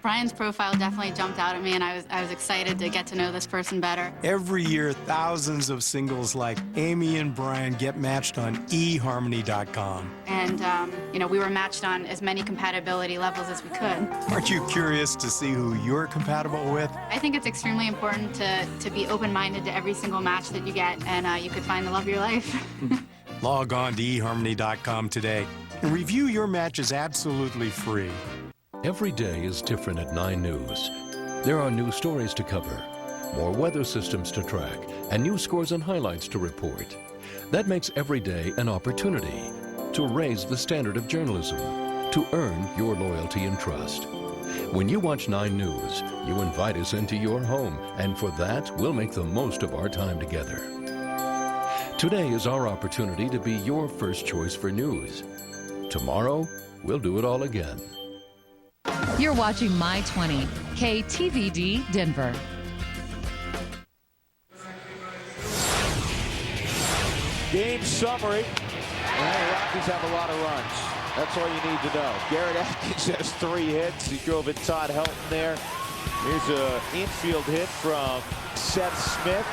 Brian's profile definitely jumped out at me, and I was excited to get to know this person better. Every year, thousands of singles like Amy and Brian get matched on eHarmony.com. And, you know, we were matched on as many compatibility levels as we could. Aren't you curious to see who you're compatible with? I think it's extremely important to be open-minded to every single match that you get, and you could find the love of your life. Log on to eHarmony.com today and review your matches absolutely free. Every day is different at 9 News. There are new stories to cover, more weather systems to track, and new scores and highlights to report. That makes every day an opportunity to raise the standard of journalism, to earn your loyalty and trust. When you watch 9 News, you invite us into your home, and for that, we'll make the most of our time together. Today is our opportunity to be your first choice for news. Tomorrow, we'll do it all again. You're watching My 20, KTVD Denver. Game summary. And the Rockies have a lot of runs. That's all you need to know. Garrett Atkins has 3 hits. He drove in Todd Helton there. Here's an infield hit from Seth Smith.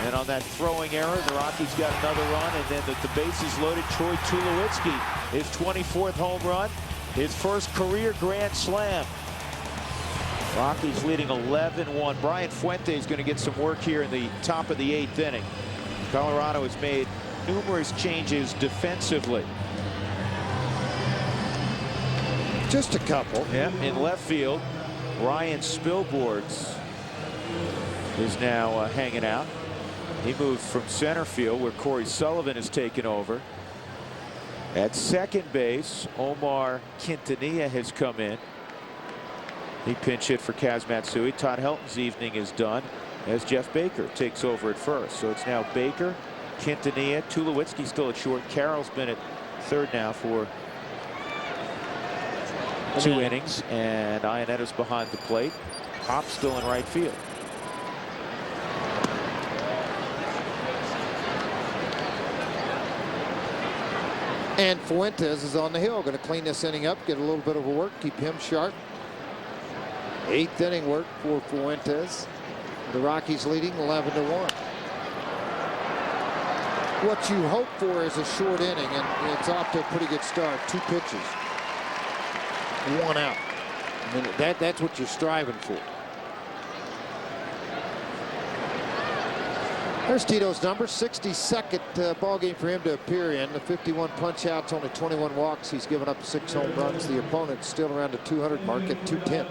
And on that throwing error, the Rockies got another run. And then the bases loaded, Troy Tulowitzki, his 24th home run. His first career grand slam. Rockies leading 11-1. Brian Fuente is going to get some work here in the top of the 8th inning. Colorado has made numerous changes defensively. Just a couple. Yeah, in left field, Ryan Spilborghs is now hanging out. He moved from center field where Corey Sullivan has taken over. At second base, Omar Quintanilla has come in. He pinch hit for Kaz Matsui. Todd Helton's evening is done as Jeff Baker takes over at first. So it's now Baker, Quintanilla, Tulowitzki still at short. Carroll's been at third now for 2 innings, and Ionetta's behind the plate. Hop's still in right field. And Fuentes is on the hill, going to clean this inning up, get a little bit of work, keep him sharp. 8th inning work for Fuentes. The Rockies leading 11-1. What you hope for is a short inning, and it's off to a pretty good start. 2 pitches, 1 out. I mean, that's what you're striving for. There's Tito's number, 62nd ball game for him to appear in. The 51 punch outs, only 21 walks. He's given up 6 home runs. The opponent's still around the 200 mark at 210.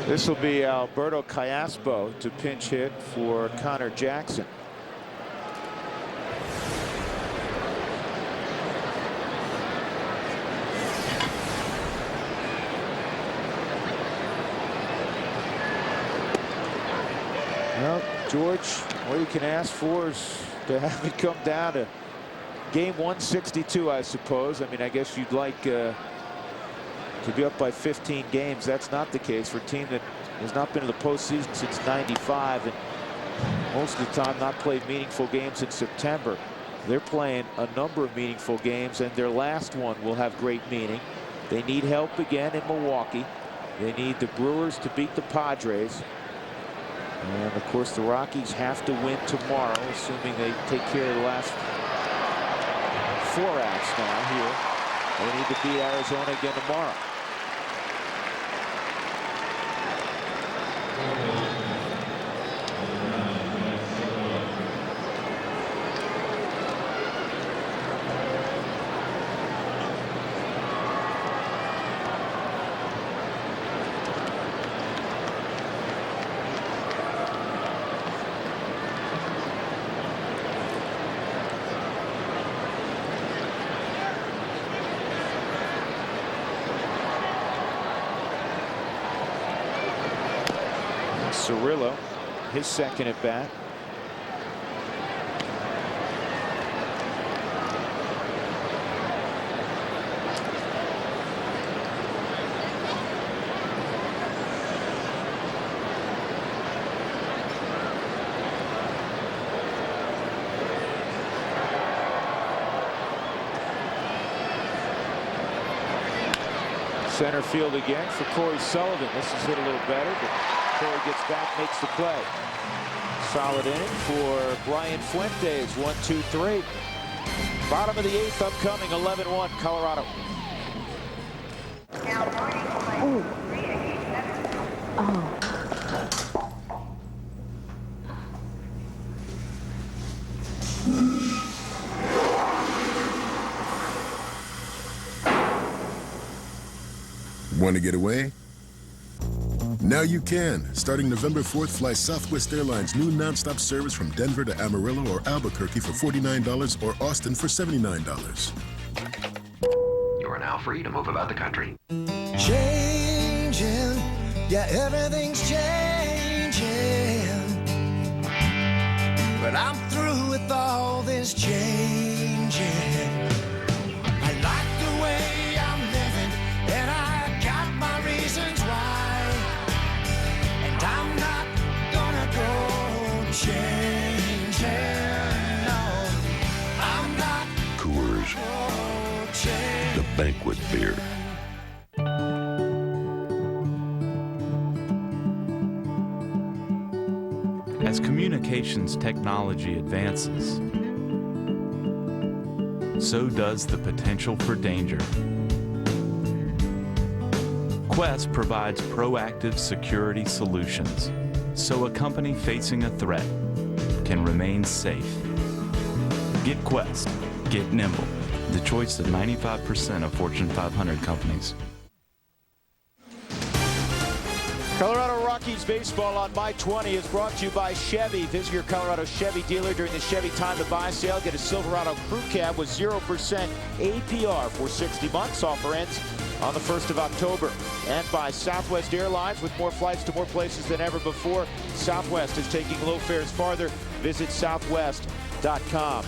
This will be Alberto Callaspo to pinch hit for Connor Jackson. Well, George, all you can ask for is to have it come down to game 162, I suppose. I mean, I guess you'd like to be up by 15 games. That's not the case for a team that has not been in the postseason since '95, and most of the time not played meaningful games in September. They're playing a number of meaningful games, and their last one will have great meaning. They need help again in Milwaukee. They need the Brewers to beat the Padres. And of course, the Rockies have to win tomorrow, assuming they take care of the last 4 outs now here. They need to beat Arizona again tomorrow. Cirillo, his second at bat. Center field again for Corey Sullivan. This is hit a little better, but Corey gets back, makes the play. Solid inning for Brian Fuentes. 1-2-3. Bottom of the 8th upcoming. 11-1 Colorado. Want to get away? Now you can. Starting November 4th, fly Southwest Airlines' new nonstop service from Denver to Amarillo or Albuquerque for $49 or Austin for $79. You are now free to move about the country. Changing, yeah, everything's changing. But I'm through with all this changing. I like the way I'm living, and I got my reasons why. And I'm not gonna go changing, no. I'm not Coors, gonna change. the banquet beer. As communications technology advances, so does the potential for danger. Quest provides proactive security solutions so a company facing a threat can remain safe. Get Quest. Get nimble. The choice of 95% of Fortune 500 companies. Colorado Rockies baseball on My 20 is brought to you by Chevy. Visit your Colorado Chevy dealer during the Chevy Time to Buy sale. Get a Silverado Crew Cab with 0% APR for 60 months. Offer ends on the 1st of October. And by Southwest Airlines, with more flights to more places than ever before. Southwest is taking low fares farther. Visit southwest.com.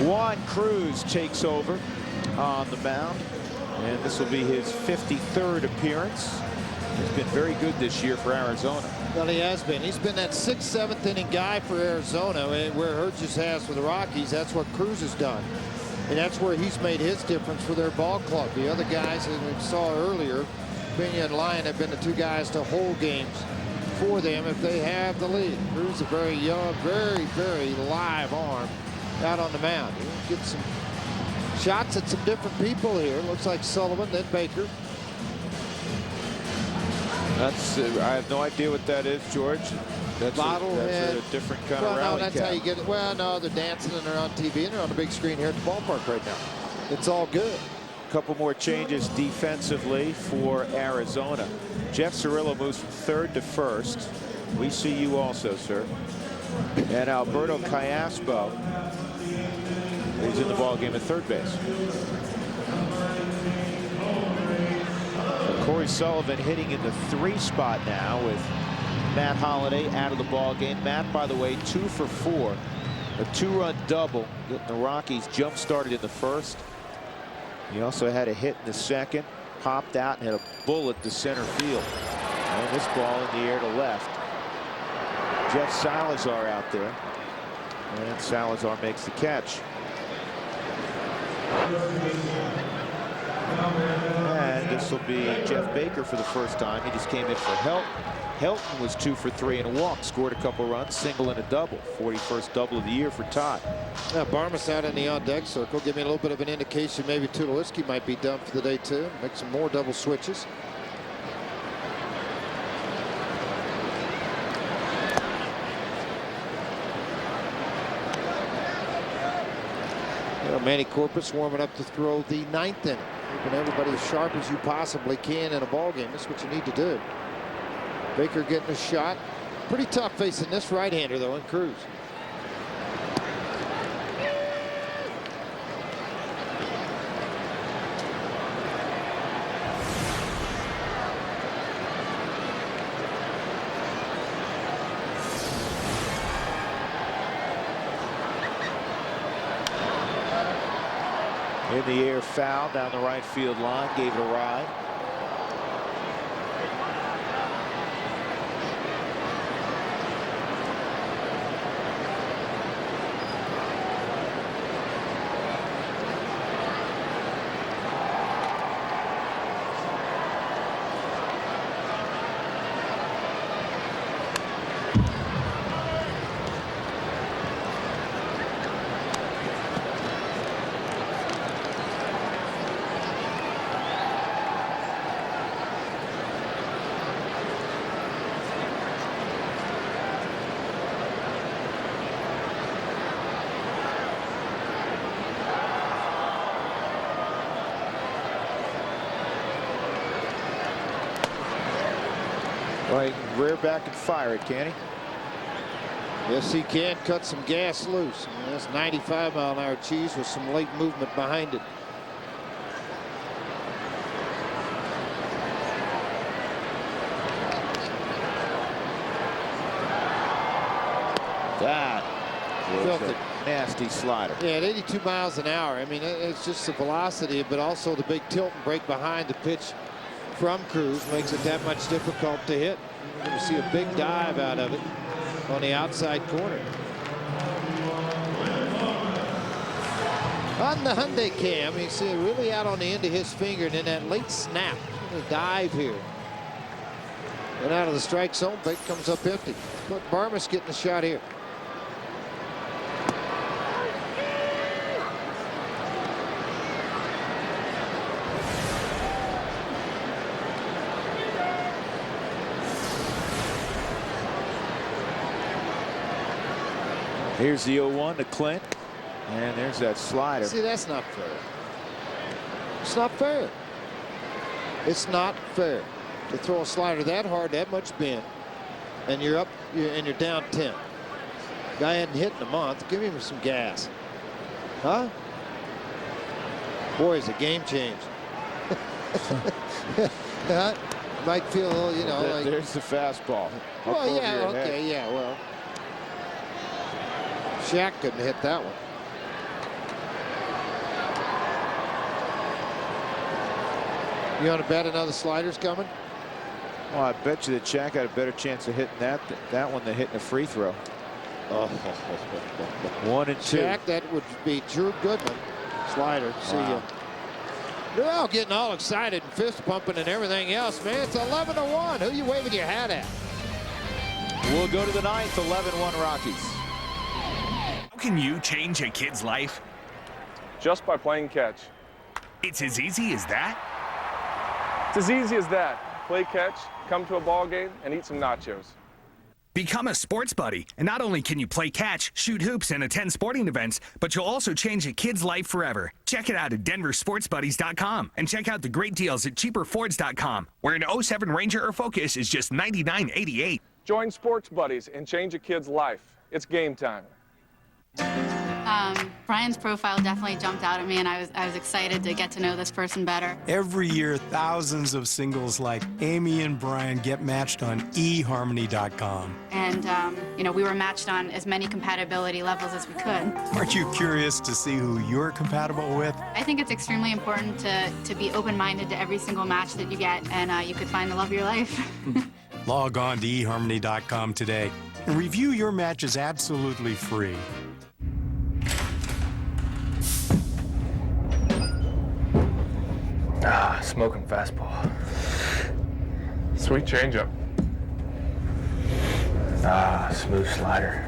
Juan Cruz takes over on the mound. And this will be his 53rd appearance. He's been very good this year for Arizona. Well, he has been. He's been that 6th, 7th inning guy for Arizona. Where Hurts has for the Rockies, that's what Cruz has done. And that's where he's made his difference for their ball club. The other guys, as we saw earlier, Pena and Lyon have been the two guys to hold games for them if they have the lead. Cruz, a very young, very, very live arm out on the mound. He'll get some shots at some different people here. Looks like Sullivan, then Baker. That's I have no idea what that is, George. That's a different kind of rally. No, that's how you get it. Well, no, they're dancing and they're on TV and they're on the big screen here at the ballpark right now. It's all good. A couple more changes defensively for Arizona. Jeff Cirillo moves from 3rd to 1st. We see you also, sir. And Alberto Callaspo is in the ball game at 3rd base. Corey Sullivan hitting in the 3 spot now with Matt Holliday out of the ball game. Matt, by the way, 2 for 4, a 2-run double, getting the Rockies jump started in the 1st. He also had a hit in the 2nd, popped out and hit a bullet to center field. And this ball in the air to left. Jeff Salazar out there, and Salazar makes the catch. And this will be Jeff Baker for the first time. He just came in for Helton. Helton was 2 for 3 and a walk, scored a couple runs, single and a double. 41st double of the year for Todd. Now Barmas out in the on-deck circle. Give me a little bit of an indication maybe Tulowitzki might be done for the day too. Make some more double switches. Manny Corpus warming up to throw the 9th inning. Keeping everybody as sharp as you possibly can in a ball game. That's what you need to do. Baker getting a shot. Pretty tough facing this right-hander though in Cruz. In the air, foul down the right field line, gave it a ride. Well, he can rear back and fire it, can he? Yes, he can cut some gas loose. I mean, that's 95-mile-an-hour cheese with some late movement behind it. That was a nasty slider. Yeah, at 82 miles an hour. I mean, it's just the velocity, but also the big tilt and break behind the pitch from Cruz makes it that much difficult to hit. You're going to see a big dive out of it on the outside corner. On the Hyundai cam, you see it really out on the end of his finger, and then that late snap, the dive here. And out of the strike zone, Bate comes up empty. But Barmas getting the shot here. Here's the 0-1 to Clint. And there's that slider. See, that's not fair. It's not fair. It's not fair to throw a slider that hard, that much bend, and you're up and you're down 10. Guy hadn't hit in a month. Give him some gas. Huh? Boy, is a game change. Huh? Might feel a little, you know, like. There's the fastball. Well, yeah, okay, yeah, well. Shaq couldn't hit that one. You want to bet another slider's coming? Well, I bet you that Shaq had a better chance of hitting that one than hitting a free throw. Oh. 1 and 2. Shaq, that would be Drew Goodman. Slider. See ya. They're all getting all excited and fist pumping and everything else, man. It's 11-1. Who you waving your hat at? We'll go to the 9th. 11-1 Rockies. How can you change a kid's life? Just by playing catch. It's as easy as that? It's as easy as that. Play catch, come to a ball game, and eat some nachos. Become a sports buddy, and not only can you play catch, shoot hoops, and attend sporting events, but you'll also change a kid's life forever. Check it out at denversportsbuddies.com and check out the great deals at cheaperfords.com, where an 07 Ranger or Focus is just $99.88. Join Sports Buddies and change a kid's life. It's game time. Brian's profile definitely jumped out at me, and I was excited to get to know this person better. Every year, thousands of singles like Amy and Brian get matched on eHarmony.com. And, you know, we were matched on as many compatibility levels as we could. Aren't you curious to see who you're compatible with? I think it's extremely important to be open-minded to every single match that you get, and you could find the love of your life. Log on to eHarmony.com today and review your matches absolutely free. Ah, smoking fastball. Sweet changeup. Ah, smooth slider.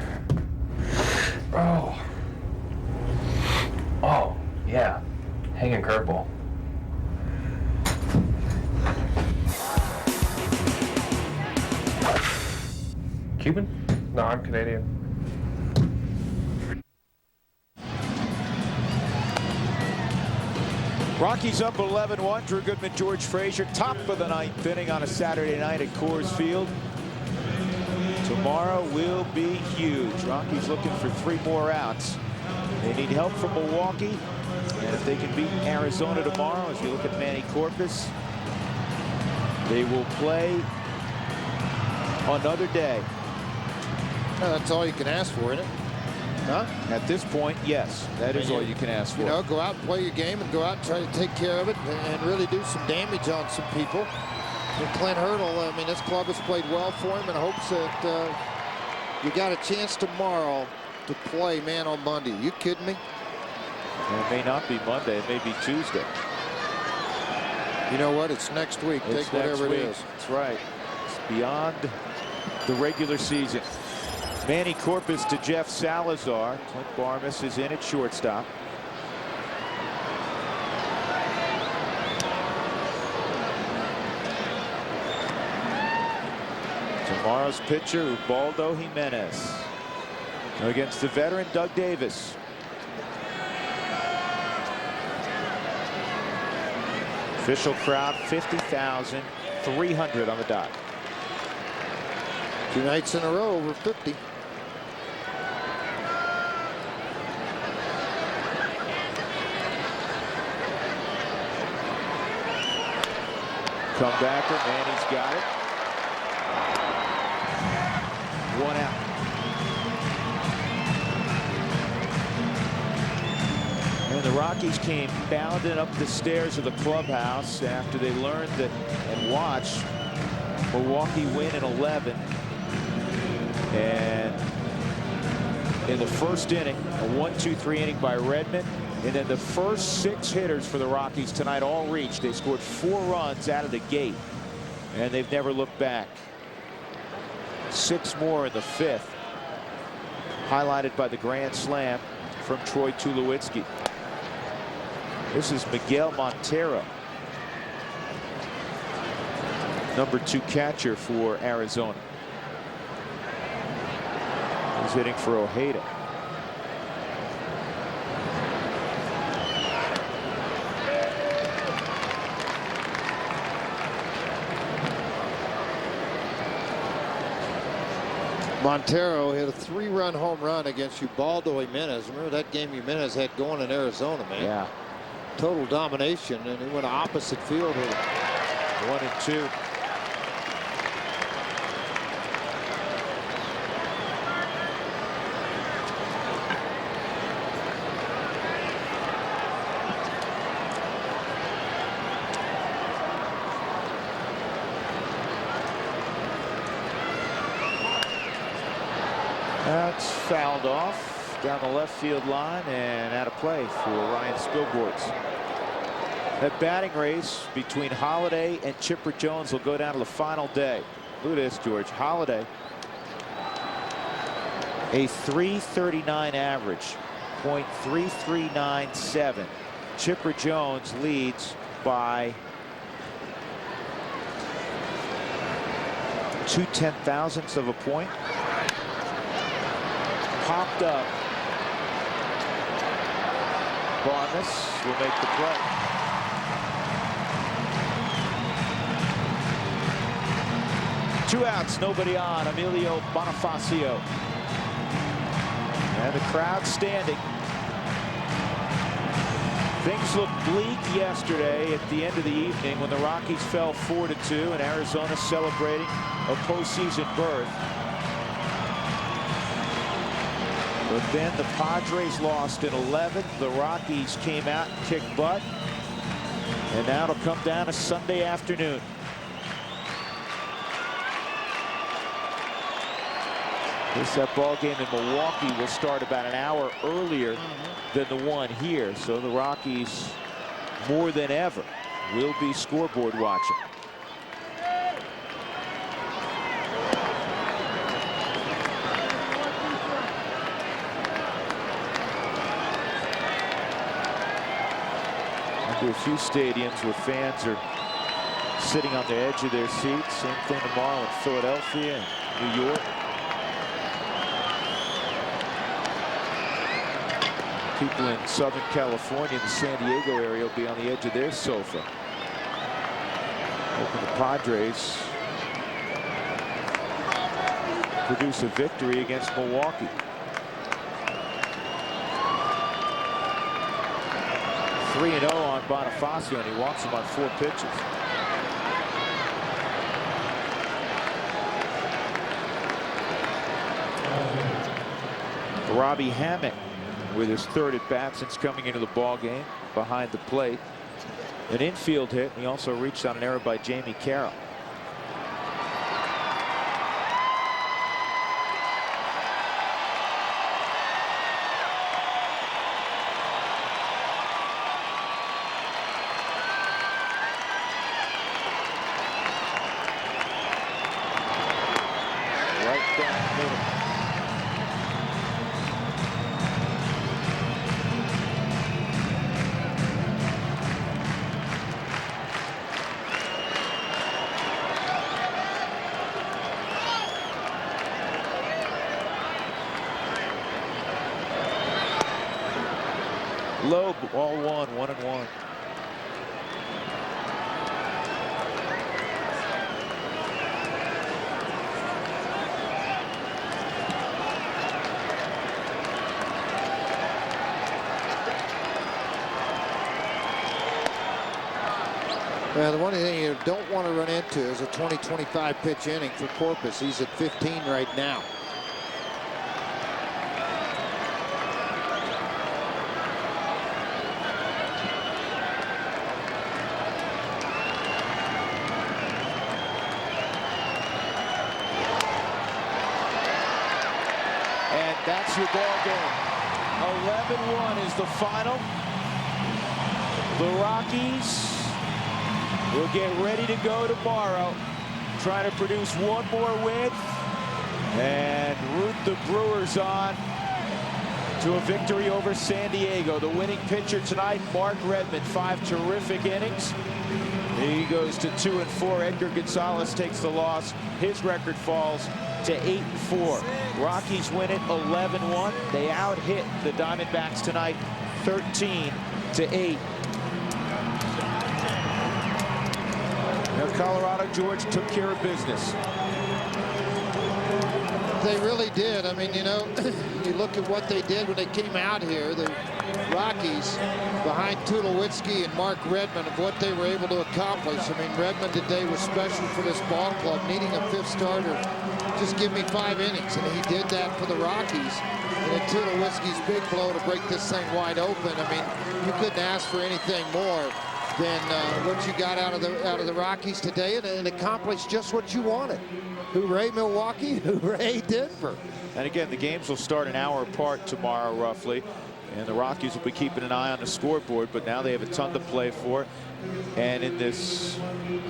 Oh. Oh, yeah. Hanging curveball. Cuban? No, I'm Canadian. Rockies up 11-1. Drew Goodman, George Frazier, top of the 9th inning on a Saturday night at Coors Field. Tomorrow will be huge. Rockies looking for 3 more outs. They need help from Milwaukee. And if they can beat Arizona tomorrow, as we look at Manny Corpus, they will play another day. Well, that's all you can ask for, isn't it? Huh? At this point, yes, that is all you can ask for. You know, go out and play your game and go out and try to take care of it and really do some damage on some people. And Clint Hurdle, I mean, this club has played well for him in hopes that you got a chance tomorrow to play, man, on Monday. You kidding me? It may not be Monday. It may be Tuesday. You know what? It's next week. It's take whatever it is. That's right. It's beyond the regular season. Manny Corpus to Jeff Salazar. Clint Barmas is in at shortstop. Tomorrow's pitcher, Ubaldo Jimenez, against the veteran Doug Davis. Official crowd 50,300 on the dot. 2 nights in a row over 50. Comebacker, Manny's got it. 1 out. And the Rockies came bounding up the stairs of the clubhouse after they learned that and watched Milwaukee win in 11. And in the first inning, a 1-2-3 inning by Redmond. And then the first 6 hitters for the Rockies tonight all reached. They scored 4 runs out of the gate, and they've never looked back. 6 more in the 5th, highlighted by the grand slam from Troy Tulowitzki. This is Miguel Montero, number 2 catcher for Arizona. He's hitting for Ojeda. Montero hit a 3-run home run against Ubaldo Jimenez. Remember that game Jimenez had going in Arizona, man? Yeah. Total domination, and he went opposite field with 1-2. That's fouled off down the left field line and out of play for Ryan Spilborghs. That batting race between Holiday and Chipper Jones will go down to the final day. Look at this, George. Holiday, a .339 average, .3397. Chipper Jones leads by 0.2 of a point. Popped up. Barnes will make the play. Two outs, nobody on. Emilio Bonifacio. And the crowd standing. Things looked bleak yesterday at the end of the evening when the Rockies fell 4-2 and Arizona celebrating a postseason berth. But then the Padres lost in 11. The Rockies came out and kicked butt. And now it'll come down to Sunday afternoon. That ball game in Milwaukee will start about an hour earlier than the one here. So the Rockies, more than ever, will be scoreboard watching. To a few stadiums where fans are sitting on the edge of their seats. Same thing tomorrow in Philadelphia and New York. People in Southern California and the San Diego area will be on the edge of their sofa. Hoping the Padres produce a victory against Milwaukee. 3-0 on Bonifacio, and he walks him on 4 pitches. Robbie Hammett with his 3rd at bat since coming into the ball game behind the plate. An infield hit, and he also reached on an error by Jamie Carroll. Loeb, all 1-1-1. The one thing you don't want to run into is a 20-25 pitch inning for Corpus. He's at 15 right now. And that's your ball game. 11-1 is the final. The Rockies will get ready to go tomorrow, trying to produce one more win and root the Brewers on to a victory over San Diego. The winning pitcher tonight, Mark Redmond, 5 terrific innings. He goes to 2-4. Edgar Gonzalez takes the loss. His record falls to 8-4. Rockies win it 11-1. They out-hit the Diamondbacks tonight 13-8. Now Colorado, George, took care of business. They really did. I mean, you know, you look at what they did when they came out here, the Rockies, behind Tulowitzki and Mark Redmond, of what they were able to accomplish. I mean, Redmond today was special for this ball club, needing a 5th starter. Just give me 5 innings, and he did that for the Rockies. And then Tulowitzki's big blow to break this thing wide open. I mean, you couldn't ask for anything more than what you got out of the Rockies today, and accomplished just what you wanted. Hooray, Milwaukee! Hooray, Denver! And again, the games will start an hour apart tomorrow, roughly. And the Rockies will be keeping an eye on the scoreboard, but now they have a ton to play for. And in this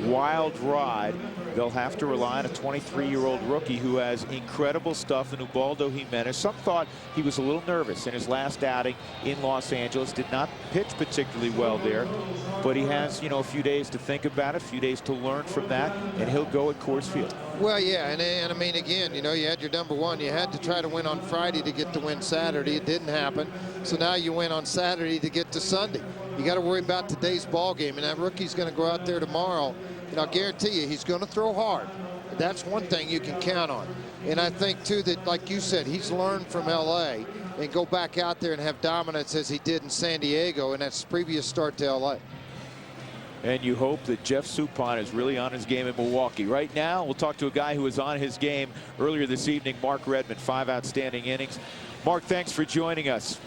wild ride, they'll have to rely on a 23-year-old rookie who has incredible stuff in Ubaldo Jimenez. Some thought he was a little nervous in his last outing in Los Angeles. Did not pitch particularly well there, but he has, you know, a few days to think about it, a few days to learn from that, and he'll go at Coors Field. Well, yeah, and I mean, again, you know, you had your number one. You had to try to win on Friday to get to win Saturday. It didn't happen. So now you win on Saturday to get to Sunday. You got to worry about today's ball game, and that rookie's going to go out there tomorrow. And I'll guarantee you, he's going to throw hard. That's one thing you can count on. And I think, too, that, like you said, he's learned from L.A. and go back out there and have dominance as he did in San Diego in that previous start to L.A. And you hope that Jeff Suppan is really on his game in Milwaukee. Right now, we'll talk to a guy who was on his game earlier this evening, Mark Redmond, 5 outstanding innings. Mark, thanks for joining us.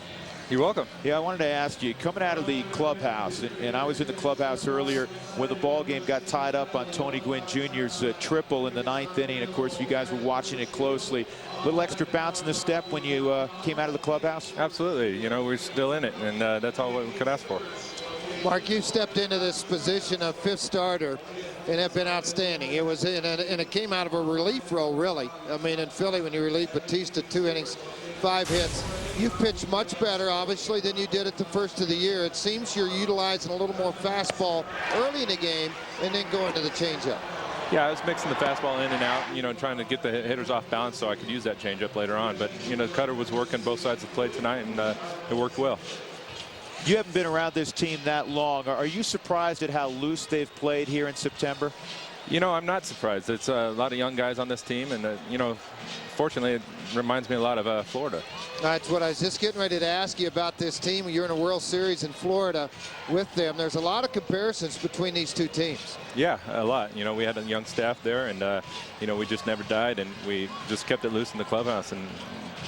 You're welcome. Yeah, I wanted to ask you, coming out of the clubhouse, and I was in the clubhouse earlier when the ball game got tied up on Tony Gwynn Jr.'s triple in the 9th inning. And of course, you guys were watching it closely. A little extra bounce in the step when you came out of the clubhouse? Absolutely. You know, we're still in it, and that's all we could ask for. Mark, you stepped into this position of 5th starter and have been outstanding. It was and it came out of a relief role, really. I mean, in Philly, when you relieved Batista, 2 innings, 5 hits. You've pitched much better, obviously, than you did at the first of the year. It seems you're utilizing a little more fastball early in the game and then going to the changeup. Yeah, I was mixing the fastball in and out, you know, trying to get the hitters off balance so I could use that changeup later on. But, you know, the cutter was working both sides of the plate tonight, and it worked well. You haven't been around this team that long. Are you surprised at how loose they've played here in September? You know, I'm not surprised. It's a lot of young guys on this team, and, you know, fortunately, it reminds me a lot of Florida. That's what I was just getting ready to ask you about this team. You're in a World Series in Florida with them. There's a lot of comparisons between these two teams. Yeah, a lot. You know, we had a young staff there, and, you know, we just never died, and we just kept it loose in the clubhouse, and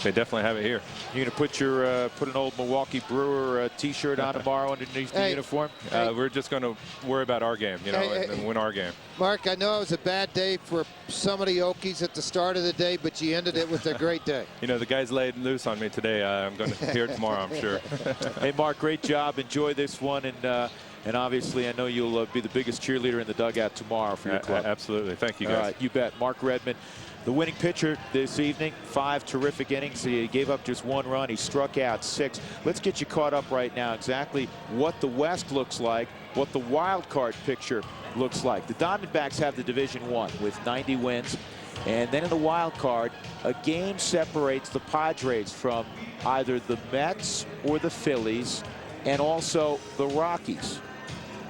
they definitely have it here. You're going to put your put an old Milwaukee Brewer T-shirt on tomorrow underneath the uniform? We're just going to worry about our game, you know, and win our game. Mark, I know it was a bad day for some of the Okies at the start of the day, but you ended it with a great day. You know, the guys laid loose on me today. I'm going to hear it tomorrow, I'm sure. Hey, Mark, great job. Enjoy this one. And obviously, I know you'll be the biggest cheerleader in the dugout tomorrow for your club. Absolutely. Thank you, guys. All right, you bet. Mark Redmond, the winning pitcher this evening, 5 terrific innings. He gave up just 1 run. He struck out 6. Let's get you caught up right now exactly what the West looks like, what the wild card picture looks like. The Diamondbacks have the Division 1 with 90 wins. And then in the wild card, a game separates the Padres from either the Mets or the Phillies, and also the Rockies.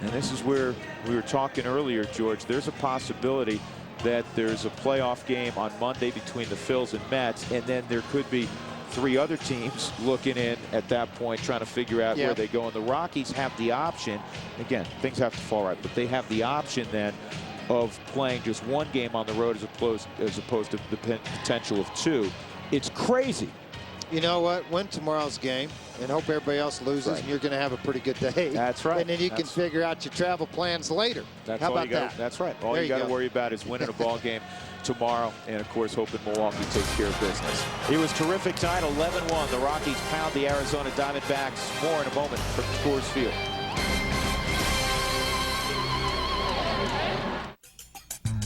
And this is where we were talking earlier, George. There's a possibility that there's a playoff game on Monday between the Phils and Mets, and then there could be 3 other teams looking in at that point, trying to figure out where they go. And the Rockies have the option, again, things have to fall right, but they have the option then of playing just 1 game on the road as opposed to the potential of 2. It's crazy. You know what? Win tomorrow's game and hope everybody else loses, and you're going to have a pretty good day. That's right. And then you can figure out your travel plans later. How about that? That's right. All you got to worry about is winning a ball game tomorrow, and of course hoping Milwaukee takes care of business. It was terrific tonight, 11-1. The Rockies pound the Arizona Diamondbacks. More in a moment from Coors Field.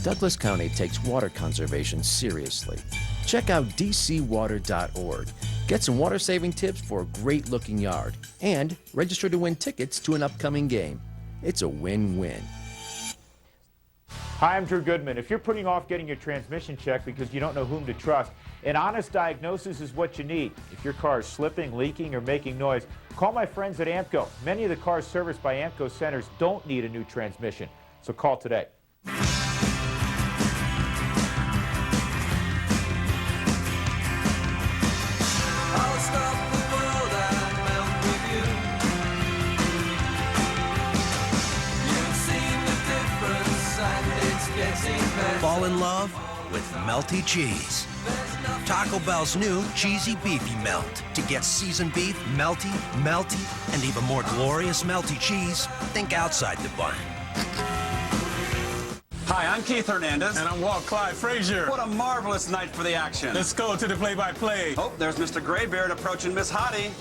Douglas County takes water conservation seriously. Check out dcwater.org. Get some water-saving tips for a great-looking yard, and register to win tickets to an upcoming game. It's a win-win. Hi, I'm Drew Goodman. If you're putting off getting your transmission checked because you don't know whom to trust, an honest diagnosis is what you need. If your car is slipping, leaking, or making noise, call my friends at AMCO. Many of the cars serviced by AMCO centers don't need a new transmission, so call today. Fall in love with melty cheese. Taco Bell's new Cheesy Beefy Melt. To get seasoned beef, melty, and even more glorious melty cheese, think outside the bun. Hi, I'm Keith Hernandez. And I'm Walt Clyde Frazier. What a marvelous night for the action. Let's go to the play-by-play. Oh, there's Mr. Graybeard approaching Miss Hottie.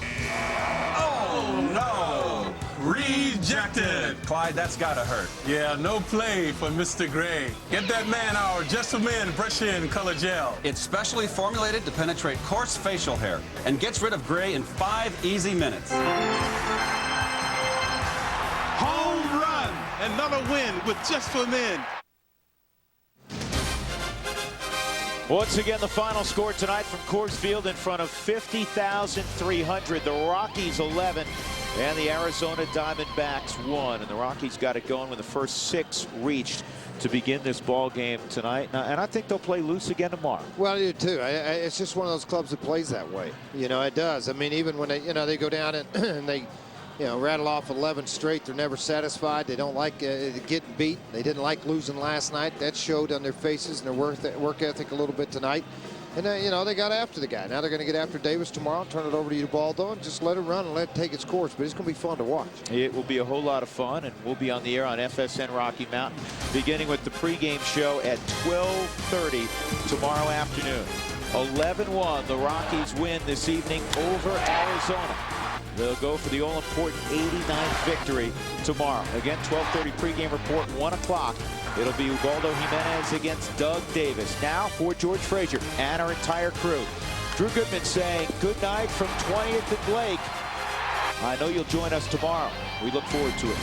Oh, no. Rejected. Clyde, that's gotta hurt. Yeah, no play for Mr. Gray. Get that man our Just for Men Brush-In Color Gel. It's specially formulated to penetrate coarse facial hair and gets rid of gray in 5 easy minutes. Home run. Another win with Just for Men. Once again, the final score tonight from Coors Field in front of 50,300. The Rockies 11 and the Arizona Diamondbacks 1. And the Rockies got it going when the first 6 reached to begin this ball game tonight. And I think they'll play loose again tomorrow. Well, I do too. It's just one of those clubs that plays that way. You know, it does. I mean, even when they, they go down and they, rattle off 11 straight, they're never satisfied. They don't like getting beat. They didn't like losing last night. That showed on their faces and their work ethic a little bit tonight. And, they got after the guy. Now they're going to get after Davis tomorrow, turn it over to Ubaldo, and just let it run and let it take its course. But it's going to be fun to watch. It will be a whole lot of fun, and we'll be on the air on FSN Rocky Mountain, beginning with the pregame show at 12:30 tomorrow afternoon. 11-1, the Rockies win this evening over Arizona. They'll go for the all-important 89th victory tomorrow. Again, 12:30 pregame report, 1 o'clock. It'll be Ubaldo Jimenez against Doug Davis. Now for George Frazier and our entire crew. Drew Goodman saying good night from 20th and Blake. I know you'll join us tomorrow. We look forward to it.